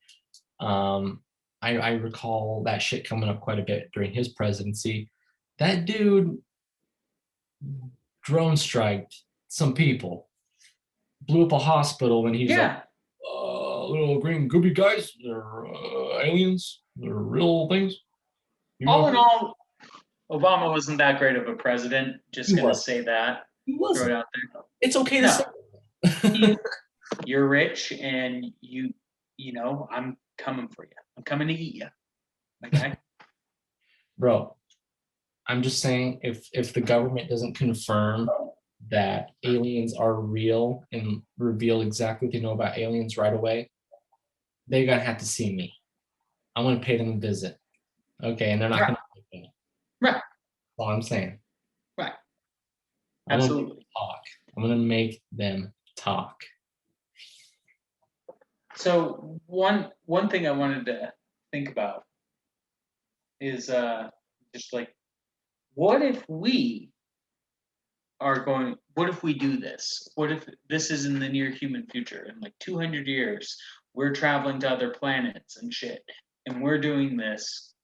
I recall that shit coming up quite a bit during his presidency. That dude drone striked some people, blew up a hospital, and he's like, little green goopy guys, they're aliens, they're real things. All in all, Obama wasn't that great of a president. Just gonna say that. He wasn't. Throw it out there. It's okay to say. You're rich and you I'm coming for you. I'm coming to eat you. Okay. Bro, I'm just saying if the government doesn't confirm that aliens are real and reveal exactly what they know about aliens right away, they're gonna have to see me. I'm gonna pay them a visit. Okay, and they're not Right. gonna like me. Right. That's all I'm saying. Right. I'm gonna make Absolutely. them talk. I'm gonna make them talk. So one thing I wanted to think about is just like, what if we what if we do this? What if this is in the near human future? In like 200 years, we're traveling to other planets and shit, and we're doing this.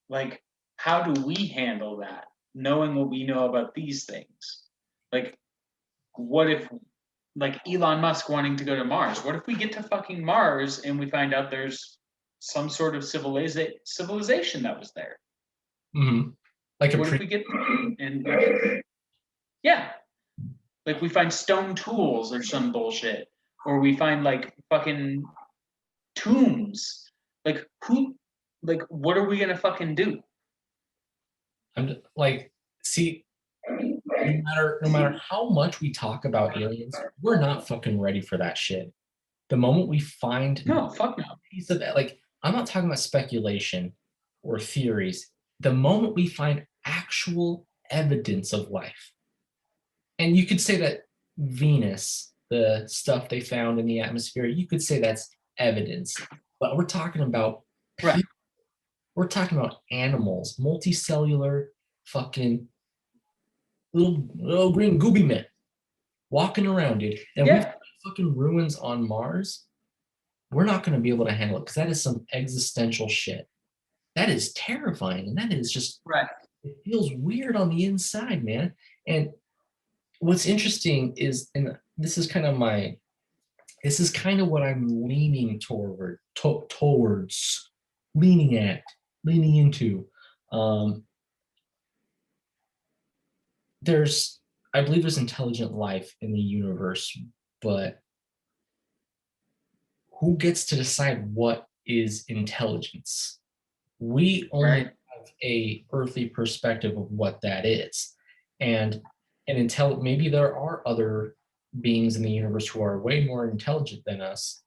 Like, how do we handle that? Knowing what we know about these things? Like, what if, like Elon Musk wanting to go to Mars? What if we get to fucking Mars and we find out there's some sort of civilization that was there? Mm-hmm. Like What if we get and yeah, like we find stone tools or some bullshit, or we find like fucking tombs. Like what are we gonna fucking do? I'm like, see, no matter how much we talk about aliens, we're not fucking ready for that shit. The moment we find No, fuck no. a piece of that, like, I'm not talking about speculation or theories. The moment we find actual evidence of life, and you could say that Venus, the stuff they found in the atmosphere, you could say that's evidence, but we're talking about Right. we're talking about animals, multicellular, fucking little green gooby men walking around, dude. And we Yeah. find fucking ruins on Mars. We're not going to be able to handle it because that is some existential shit. That is terrifying, and that is just Right. it feels weird on the inside, man. And what's interesting is, and this is kind of what I'm leaning towards, leaning into. I believe there's intelligent life in the universe, but who gets to decide what is intelligence? We only Right. have a earthly perspective of what that is. And maybe there are other beings in the universe who are way more intelligent than us,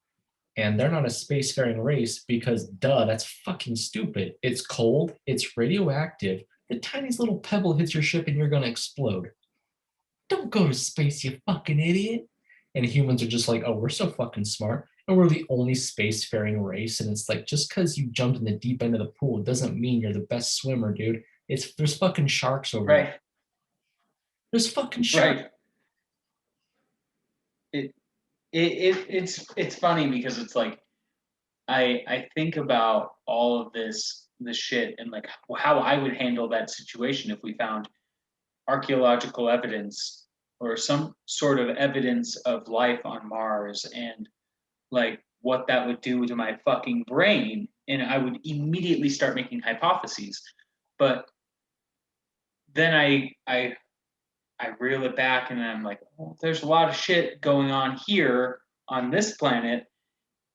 and they're not a spacefaring race because duh, that's fucking stupid. It's cold, it's radioactive. The tiniest little pebble hits your ship and you're gonna explode. Don't go to space, you fucking idiot. And humans are just like, oh, we're so fucking smart. And we're the only spacefaring race. And it's like, just because you jumped in the deep end of the pool doesn't mean you're the best swimmer, dude. There's fucking sharks over there. Right. There's fucking sharks. Right. It's funny because it's like I think about all of this shit and like how I would handle that situation if we found archaeological evidence or some sort of evidence of life on Mars, and like what that would do to my fucking brain, and I would immediately start making hypotheses. But then I reel it back and I'm like, well, there's a lot of shit going on here on this planet.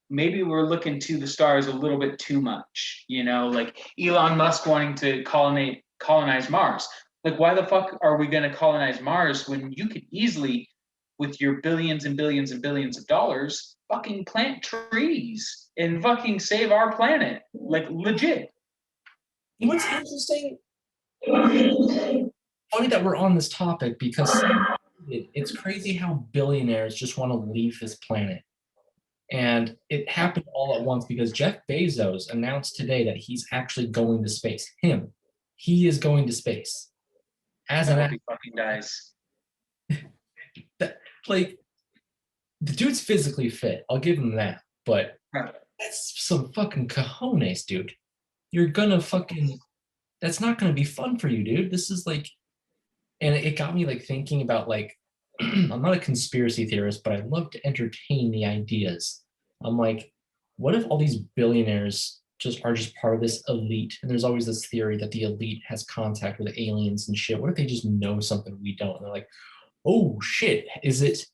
Maybe we're looking to the stars a little bit too much, like Elon Musk wanting to colonize Mars. Like, why the fuck are we going to colonize Mars when you could easily, with your billions and billions and billions of dollars, fucking plant trees and fucking save our planet? Like, legit. What's interesting? Funny that we're on this topic because it's crazy how billionaires just want to leave this planet. And it happened all at once because Jeff Bezos announced today that he's actually going to space. He is going to space. As I an hope he fucking dies. like, the dude's physically fit. I'll give him that. But Right. that's some fucking cojones, dude. You're gonna fucking. That's not gonna be fun for you, dude. This is like, and it got me like thinking about like, I'm not a conspiracy theorist, but I love to entertain the ideas. I'm like, what if all these billionaires are just part of this elite? And there's always this theory that the elite has contact with aliens and shit. What if they just know something we don't? And they're like, oh shit, is it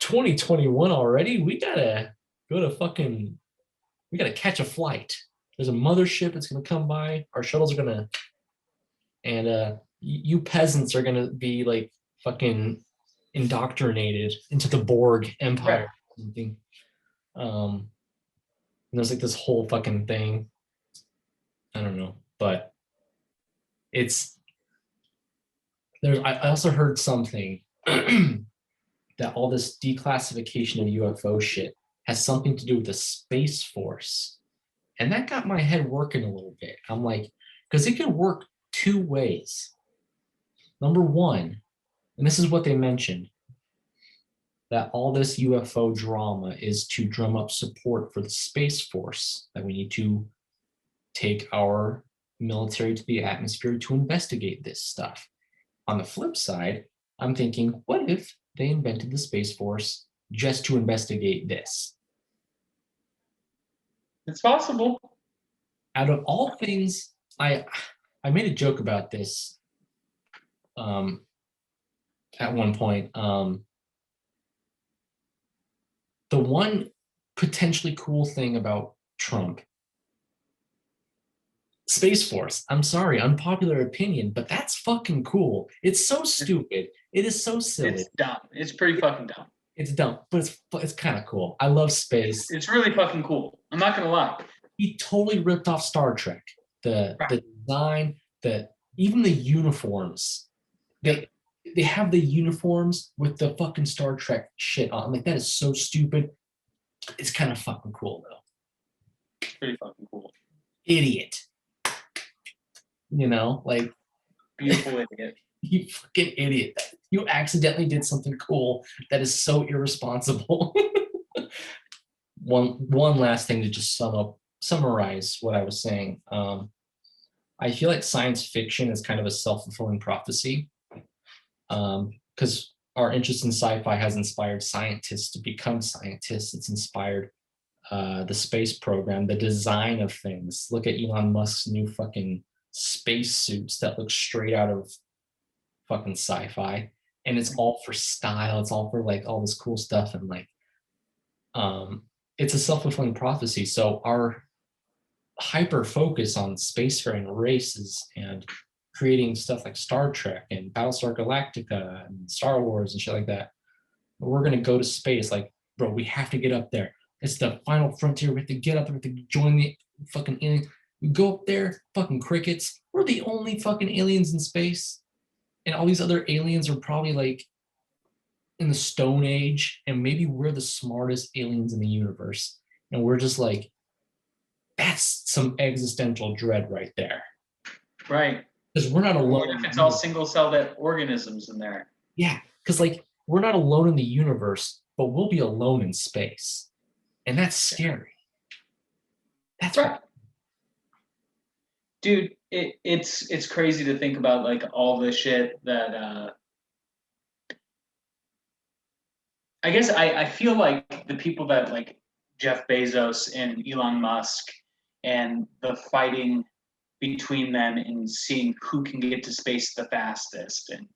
2021 already? We gotta go to fucking we gotta catch a flight. There's a mothership that's gonna come by. Our shuttles are gonna, and you peasants are gonna be like fucking indoctrinated into the Borg Empire or something. And there's like this whole fucking thing. I don't know, but it's there. I also heard something that all this declassification of UFO shit has something to do with the Space Force. And that got my head working a little bit. I'm like, because it can work two ways. Number one, and this is what they mentioned, that all this UFO drama is to drum up support for the Space Force, that we need to take our military to the atmosphere to investigate this stuff. On the flip side, I'm thinking, what if they invented the Space Force just to investigate this? It's possible. Out of all things, I made a joke about this at one point. The one potentially cool thing about Trump, Space Force, I'm sorry, unpopular opinion, but that's fucking cool. It's so stupid. It is so silly. It's dumb. It's pretty fucking dumb. It's dumb, but it's kind of cool. I love space. It's really fucking cool. I'm not gonna lie. He totally ripped off Star Trek. The design, even the uniforms. They have the uniforms with the fucking Star Trek shit on. Like, that is so stupid. It's kind of fucking cool though. It's pretty fucking cool. Idiot. You know, like, beautiful idiot. You fucking idiot. You accidentally did something cool that is so irresponsible. One last thing to just summarize what I was saying. I feel like science fiction is kind of a self-fulfilling prophecy, because our interest in sci-fi has inspired scientists to become scientists. It's inspired the space program, the design of things. Look at Elon Musk's new fucking space suits that look straight out of fucking sci-fi, and it's all for style. It's all for like all this cool stuff, and like, it's a self-fulfilling prophecy. So our hyper focus on spacefaring races and creating stuff like Star Trek and Battlestar Galactica and Star Wars and shit like that, we're gonna go to space. Like, bro, we have to get up there. It's the final frontier. We have to get up there. We have to join the fucking alien. We go up there, fucking crickets. We're the only fucking aliens in space. And all these other aliens are probably like in the Stone Age, and maybe we're the smartest aliens in the universe. And we're just like, that's some existential dread right there. Right. Because we're not alone. What if it's all single-celled organisms in there? Yeah, because like, we're not alone in the universe, but we'll be alone in space. And that's scary. That's right. Dude, it's crazy to think about like all the shit that I guess I feel like the people that like Jeff Bezos and Elon Musk and the fighting between them and seeing who can get to space the fastest and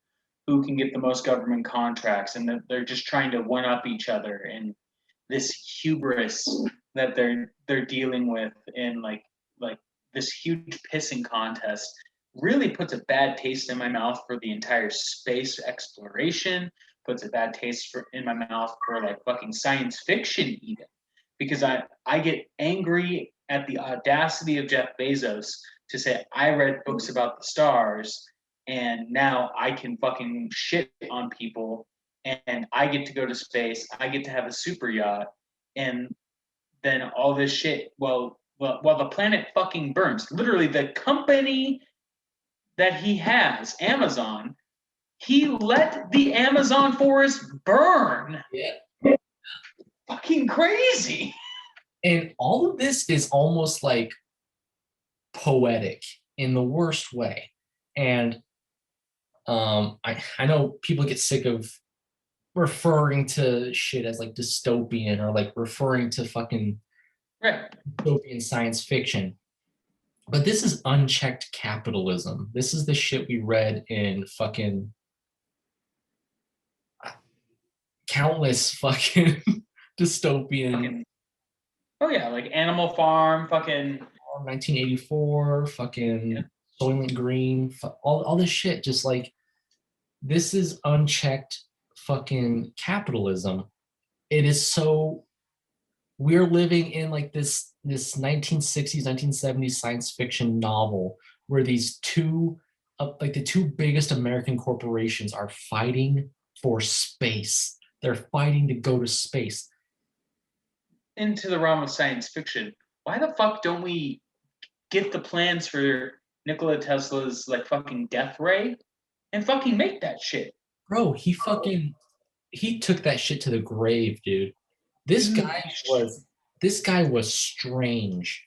who can get the most government contracts, and that they're just trying to one up each other, and this hubris that they're dealing with in like this huge pissing contest really puts a bad taste in my mouth for the entire space exploration, puts a bad taste in my mouth for like fucking science fiction even, because I get angry at the audacity of Jeff Bezos to say, I read books about the stars and now I can fucking shit on people and I get to go to space, I get to have a super yacht, and then all this shit, well, while the planet fucking burns, literally the company that he has, Amazon, he let the Amazon forest burn. Yeah. Fucking crazy. And all of this is almost like poetic in the worst way. And I know people get sick of referring to shit as like dystopian or like referring to fucking dystopian science fiction. But this is unchecked capitalism. This is the shit we read in fucking countless fucking dystopian Oh yeah, like Animal Farm, fucking 1984, fucking Yeah. Soylent Green, all this shit. Just like, this is unchecked fucking capitalism. It is so, we're living in like this 1960s, 1970s science fiction novel where these two, like the two biggest American corporations are fighting for space. They're fighting to go to space. into the realm of science fiction. Why the fuck don't we get the plans for Nikola Tesla's like fucking death ray and fucking make that shit? Bro, he took that shit to the grave, dude. This Dude. guy was strange.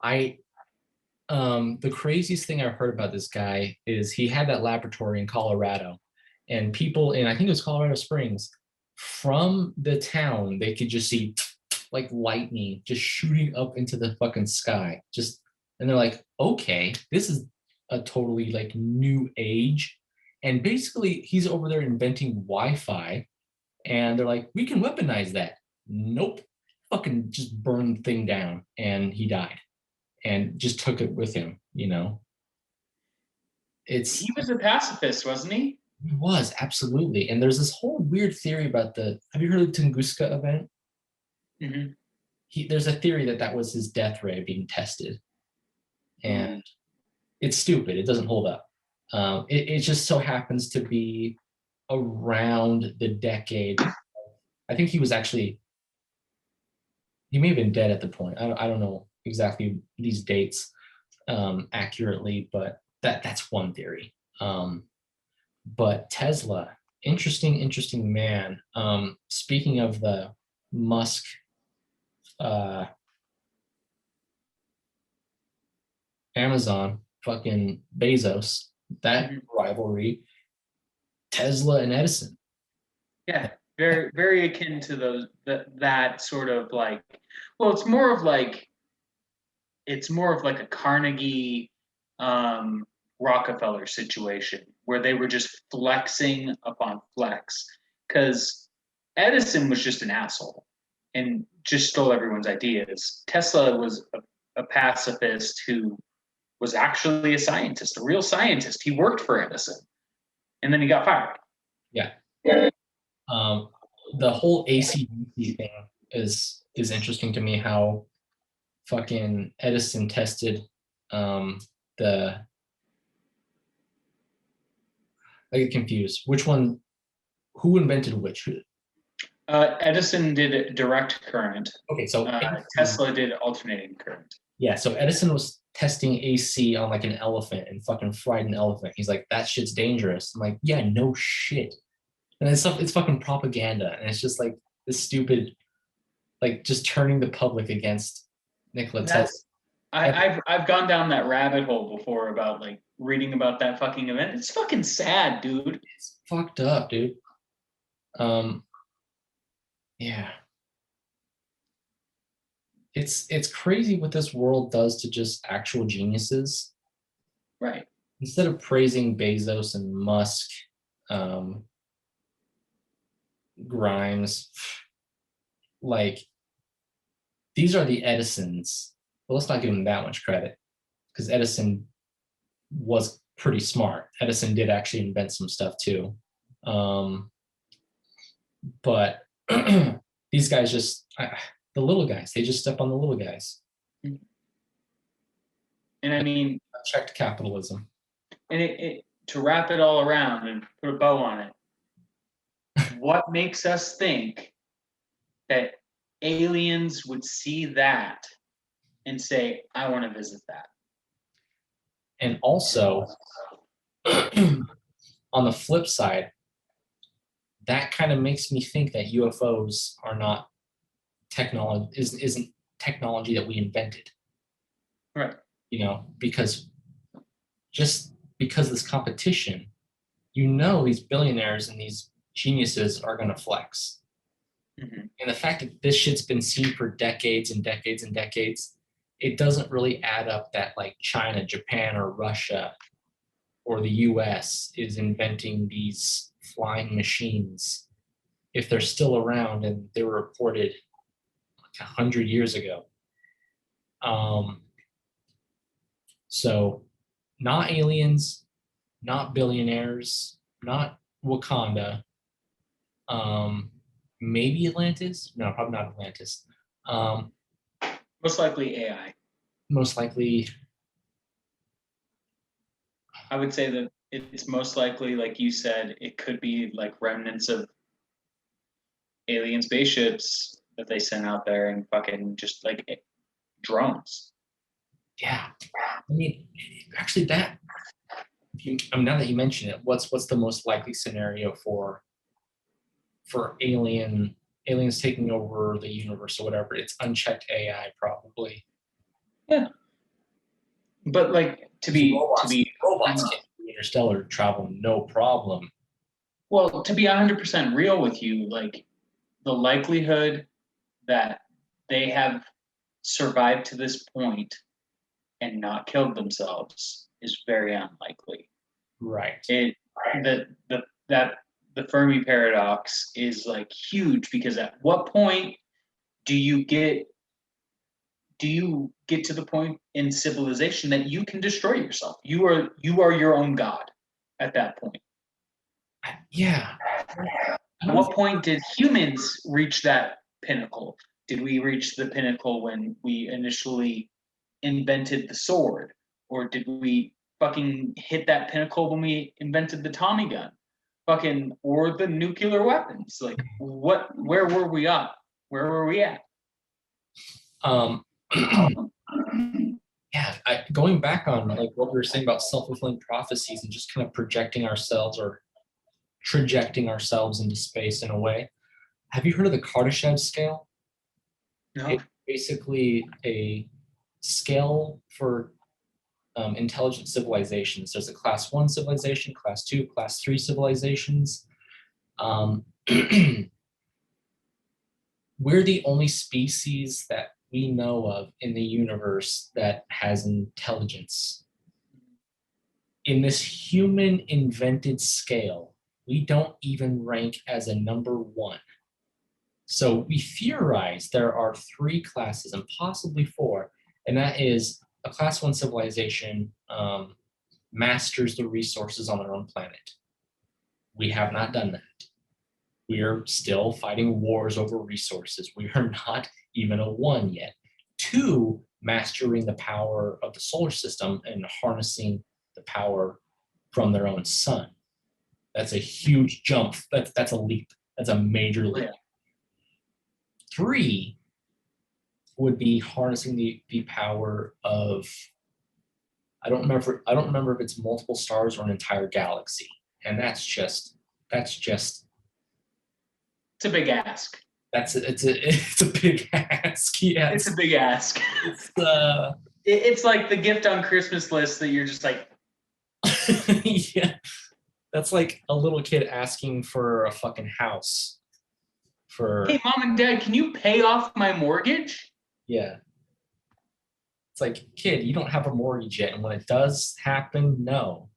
The craziest thing I've heard about this guy is he had that laboratory in Colorado, and people in, I think it was Colorado Springs, from the town, they could just see like lightning just shooting up into the fucking sky. And they're like, okay, this is a totally like new age. And basically he's over there inventing Wi-Fi, and they're like, we can weaponize that. Nope. Fucking just burned the thing down, and he died. And just took it with him, you know. He was a pacifist, wasn't he? He was, absolutely. And there's this whole weird theory about have you heard of the Tunguska event? Mm-hmm. There's a theory that was his death ray being tested, and it's stupid. It doesn't hold up. It just so happens to be around the decade. I think he may have been dead at the point. I don't know exactly these dates accurately, but that's one theory. But Tesla, interesting man. Speaking of the Musk Amazon, fucking Bezos, that rivalry, Tesla and Edison. Yeah, very akin to that sort of like, well, it's more of like a Carnegie Rockefeller situation where they were just flexing upon flex, because Edison was just an asshole and just stole everyone's ideas. Tesla was a pacifist who was actually a scientist, a real scientist. He worked for Edison, and then he got fired. Yeah. The whole AC/DC thing is interesting to me. How fucking Edison tested I get confused. Which one? Who invented which? Edison did direct current. Okay, so Tesla did alternating current. Yeah, so Edison was testing AC on like an elephant and fucking fried an elephant. He's like, that shit's dangerous. I'm like, yeah, no shit. And it's fucking propaganda, and it's just like this stupid, like just turning the public against Nikola Tesla. I've gone down that rabbit hole before about like reading about that fucking event. It's fucking sad, dude. It's fucked up, dude. Yeah. It's crazy what this world does to just actual geniuses. Right. Instead of praising Bezos and Musk, Grimes, like, these are the Edisons. Well, let's not give them that much credit, because Edison was pretty smart. Edison did actually invent some stuff too. But these guys just, the little guys, they just step on the little guys. And I mean, checked capitalism. And to wrap it all around and put a bow on it, what makes us think that aliens would see that and say, I want to visit that? And also, on the flip side, that kind of makes me think that UFOs are not technology, isn't technology that we invented. Right. You know, because this competition, you know, these billionaires and these geniuses are going to flex. Mm-hmm. And the fact that this shit's been seen for decades and decades and decades, it doesn't really add up that like China, Japan, or Russia or the US is inventing these flying machines if they're still around and they were reported like 100 years ago. So not aliens, not billionaires, not Wakanda, maybe Atlantis. No, probably not Atlantis. Most likely AI. Most likely, I would say that it's most likely, like you said, it could be like remnants of alien spaceships that they sent out there and fucking just like drones. yeah. I mean, actually, that. Now that you mention it, what's the most likely scenario for aliens taking over the universe or whatever? It's unchecked AI, probably. Yeah. But like to be robots can do interstellar travel, no problem. well, to be 100% real with you, like the likelihood that they have survived to this point and not killed themselves is very unlikely. Right. The Fermi paradox is like huge, because at what point do you get to the point in civilization that you can destroy yourself? You are your own god at that point. Yeah. At what point did humans reach that pinnacle? Did we reach the pinnacle when we initially invented the sword? Or did we fucking hit that pinnacle when we invented the Tommy gun? Fucking, or the nuclear weapons? Like, where were we at? Where were we at? Yeah, going back on like what we were saying about self-fulfilling prophecies and just kind of projecting ourselves or trajecting ourselves into space in a way. Have you heard of the Kardashev scale? No. It's basically a scale for intelligent civilizations. There's a class 1 civilization, class 2, class 3 civilizations. We're the only species that we know of in the universe that has intelligence. In this human invented scale, we don't even rank as a number 1. So we theorize there are 3 classes and possibly 4, and that is a class 1 civilization masters the resources on their own planet. We have not done that. We are still fighting wars over resources. We are not even a 1 yet. 2, mastering the power of the solar system and harnessing the power from their own sun. That's a huge jump. That's a leap. That's a major leap. Yeah. 3 would be harnessing the power of, I don't remember if it's multiple stars or an entire galaxy. And that's just It's a big ask. it's a big ask. Yeah, It's a big ask. It's like the gift on Christmas list that you're just like, yeah, that's like a little kid asking for a fucking house. hey, mom and dad, can you pay off my mortgage? Yeah. It's like, kid, you don't have a mortgage yet, and when it does happen, no.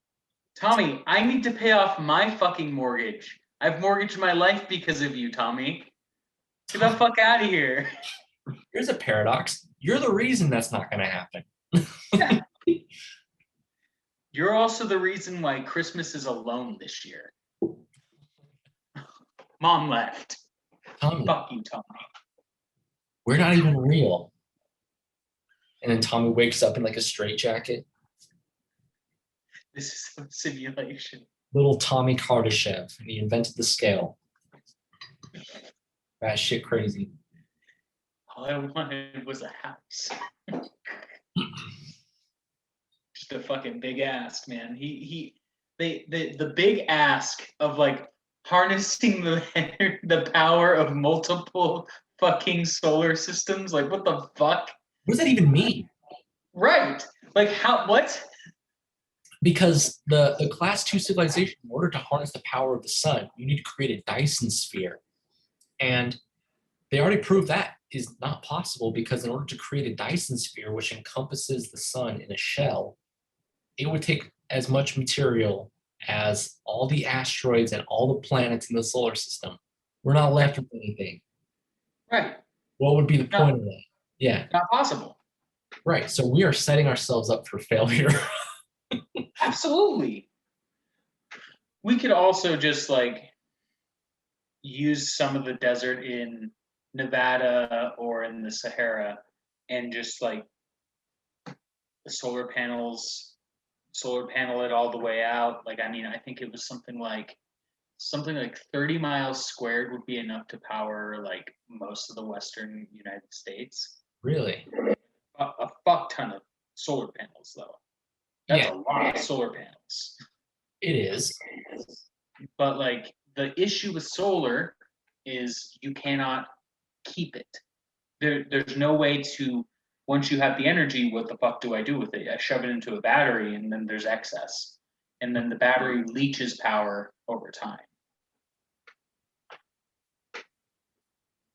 Tommy, I need to pay off my fucking mortgage. I've mortgaged my life because of you, Tommy. Get the fuck out of here. Here's a paradox. You're the reason that's not going to happen. Yeah. You're also the reason why Christmas is alone this year. Mom left. Tommy, Fuck you, Tommy. we're not even real. And then Tommy wakes up in like a straitjacket. This is a simulation. Little Tommy Kardashev, and he invented the scale. That shit crazy. All I wanted was a house. Just a fucking big ask, man. The big ask of like harnessing the power of multiple fucking solar systems. Like, what the fuck? What does that even mean? Right. Like, what? Because the class 2 civilization, in order to harness the power of the sun, you need to create a Dyson sphere. And they already proved that is not possible, because in order to create a Dyson sphere, which encompasses the sun in a shell, it would take as much material as all the asteroids and all the planets in the solar system. We're not left with anything. Right. What would be the point of that? Yeah. Not possible. Right. So we are setting ourselves up for failure. Absolutely. We could also just like use some of the desert in Nevada or in the Sahara and just like the solar panel it all the way out. Like, I mean, I think it was something like 30 miles squared would be enough to power like most of the Western United States. Really? A fuck ton of solar panels, though. That's Yeah. a lot of solar panels. It is. But like the issue with solar is you cannot keep it. There's no way to, once you have the energy, what the fuck do I do with it? I shove it into a battery and then there's excess. And then the battery leaches power over time.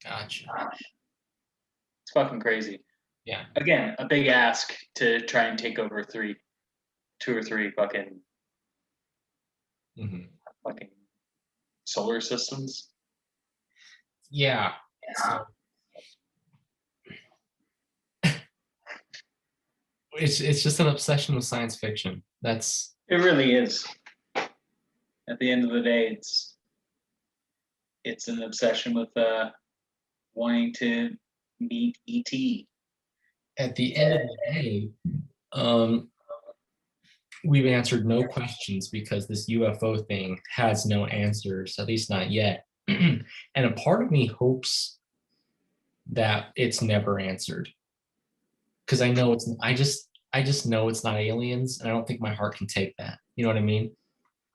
Gotcha. It's fucking crazy. Yeah. Again, a big ask to try and take over 2 or 3 fucking Mm-hmm. fucking solar systems. Yeah. So, it's just an obsession with science fiction. That's It really is. At the end of the day, it's an obsession with wanting to meet ET. at the end of the day, we've answered no questions because this UFO thing has no answers, at least not yet. And a part of me hopes that it's never answered. Because I know I just know it's not aliens, and I don't think my heart can take that. You know what I mean?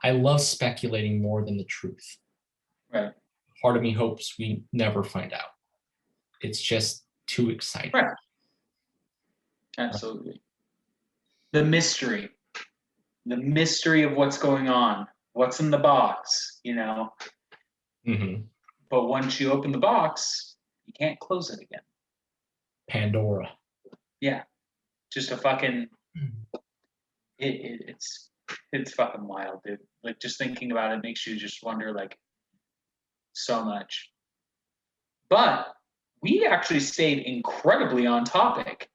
I love speculating more than the truth. Right. Part of me hopes we never find out. It's just too exciting. Right. Absolutely. The mystery of what's going on, what's in the box, you know. Mm-hmm. But once you open the box, you can't close it again. Pandora. Yeah, just a fucking. It's fucking wild, dude. Like just thinking about it makes you just wonder, like, so much. But we actually stayed incredibly on topic.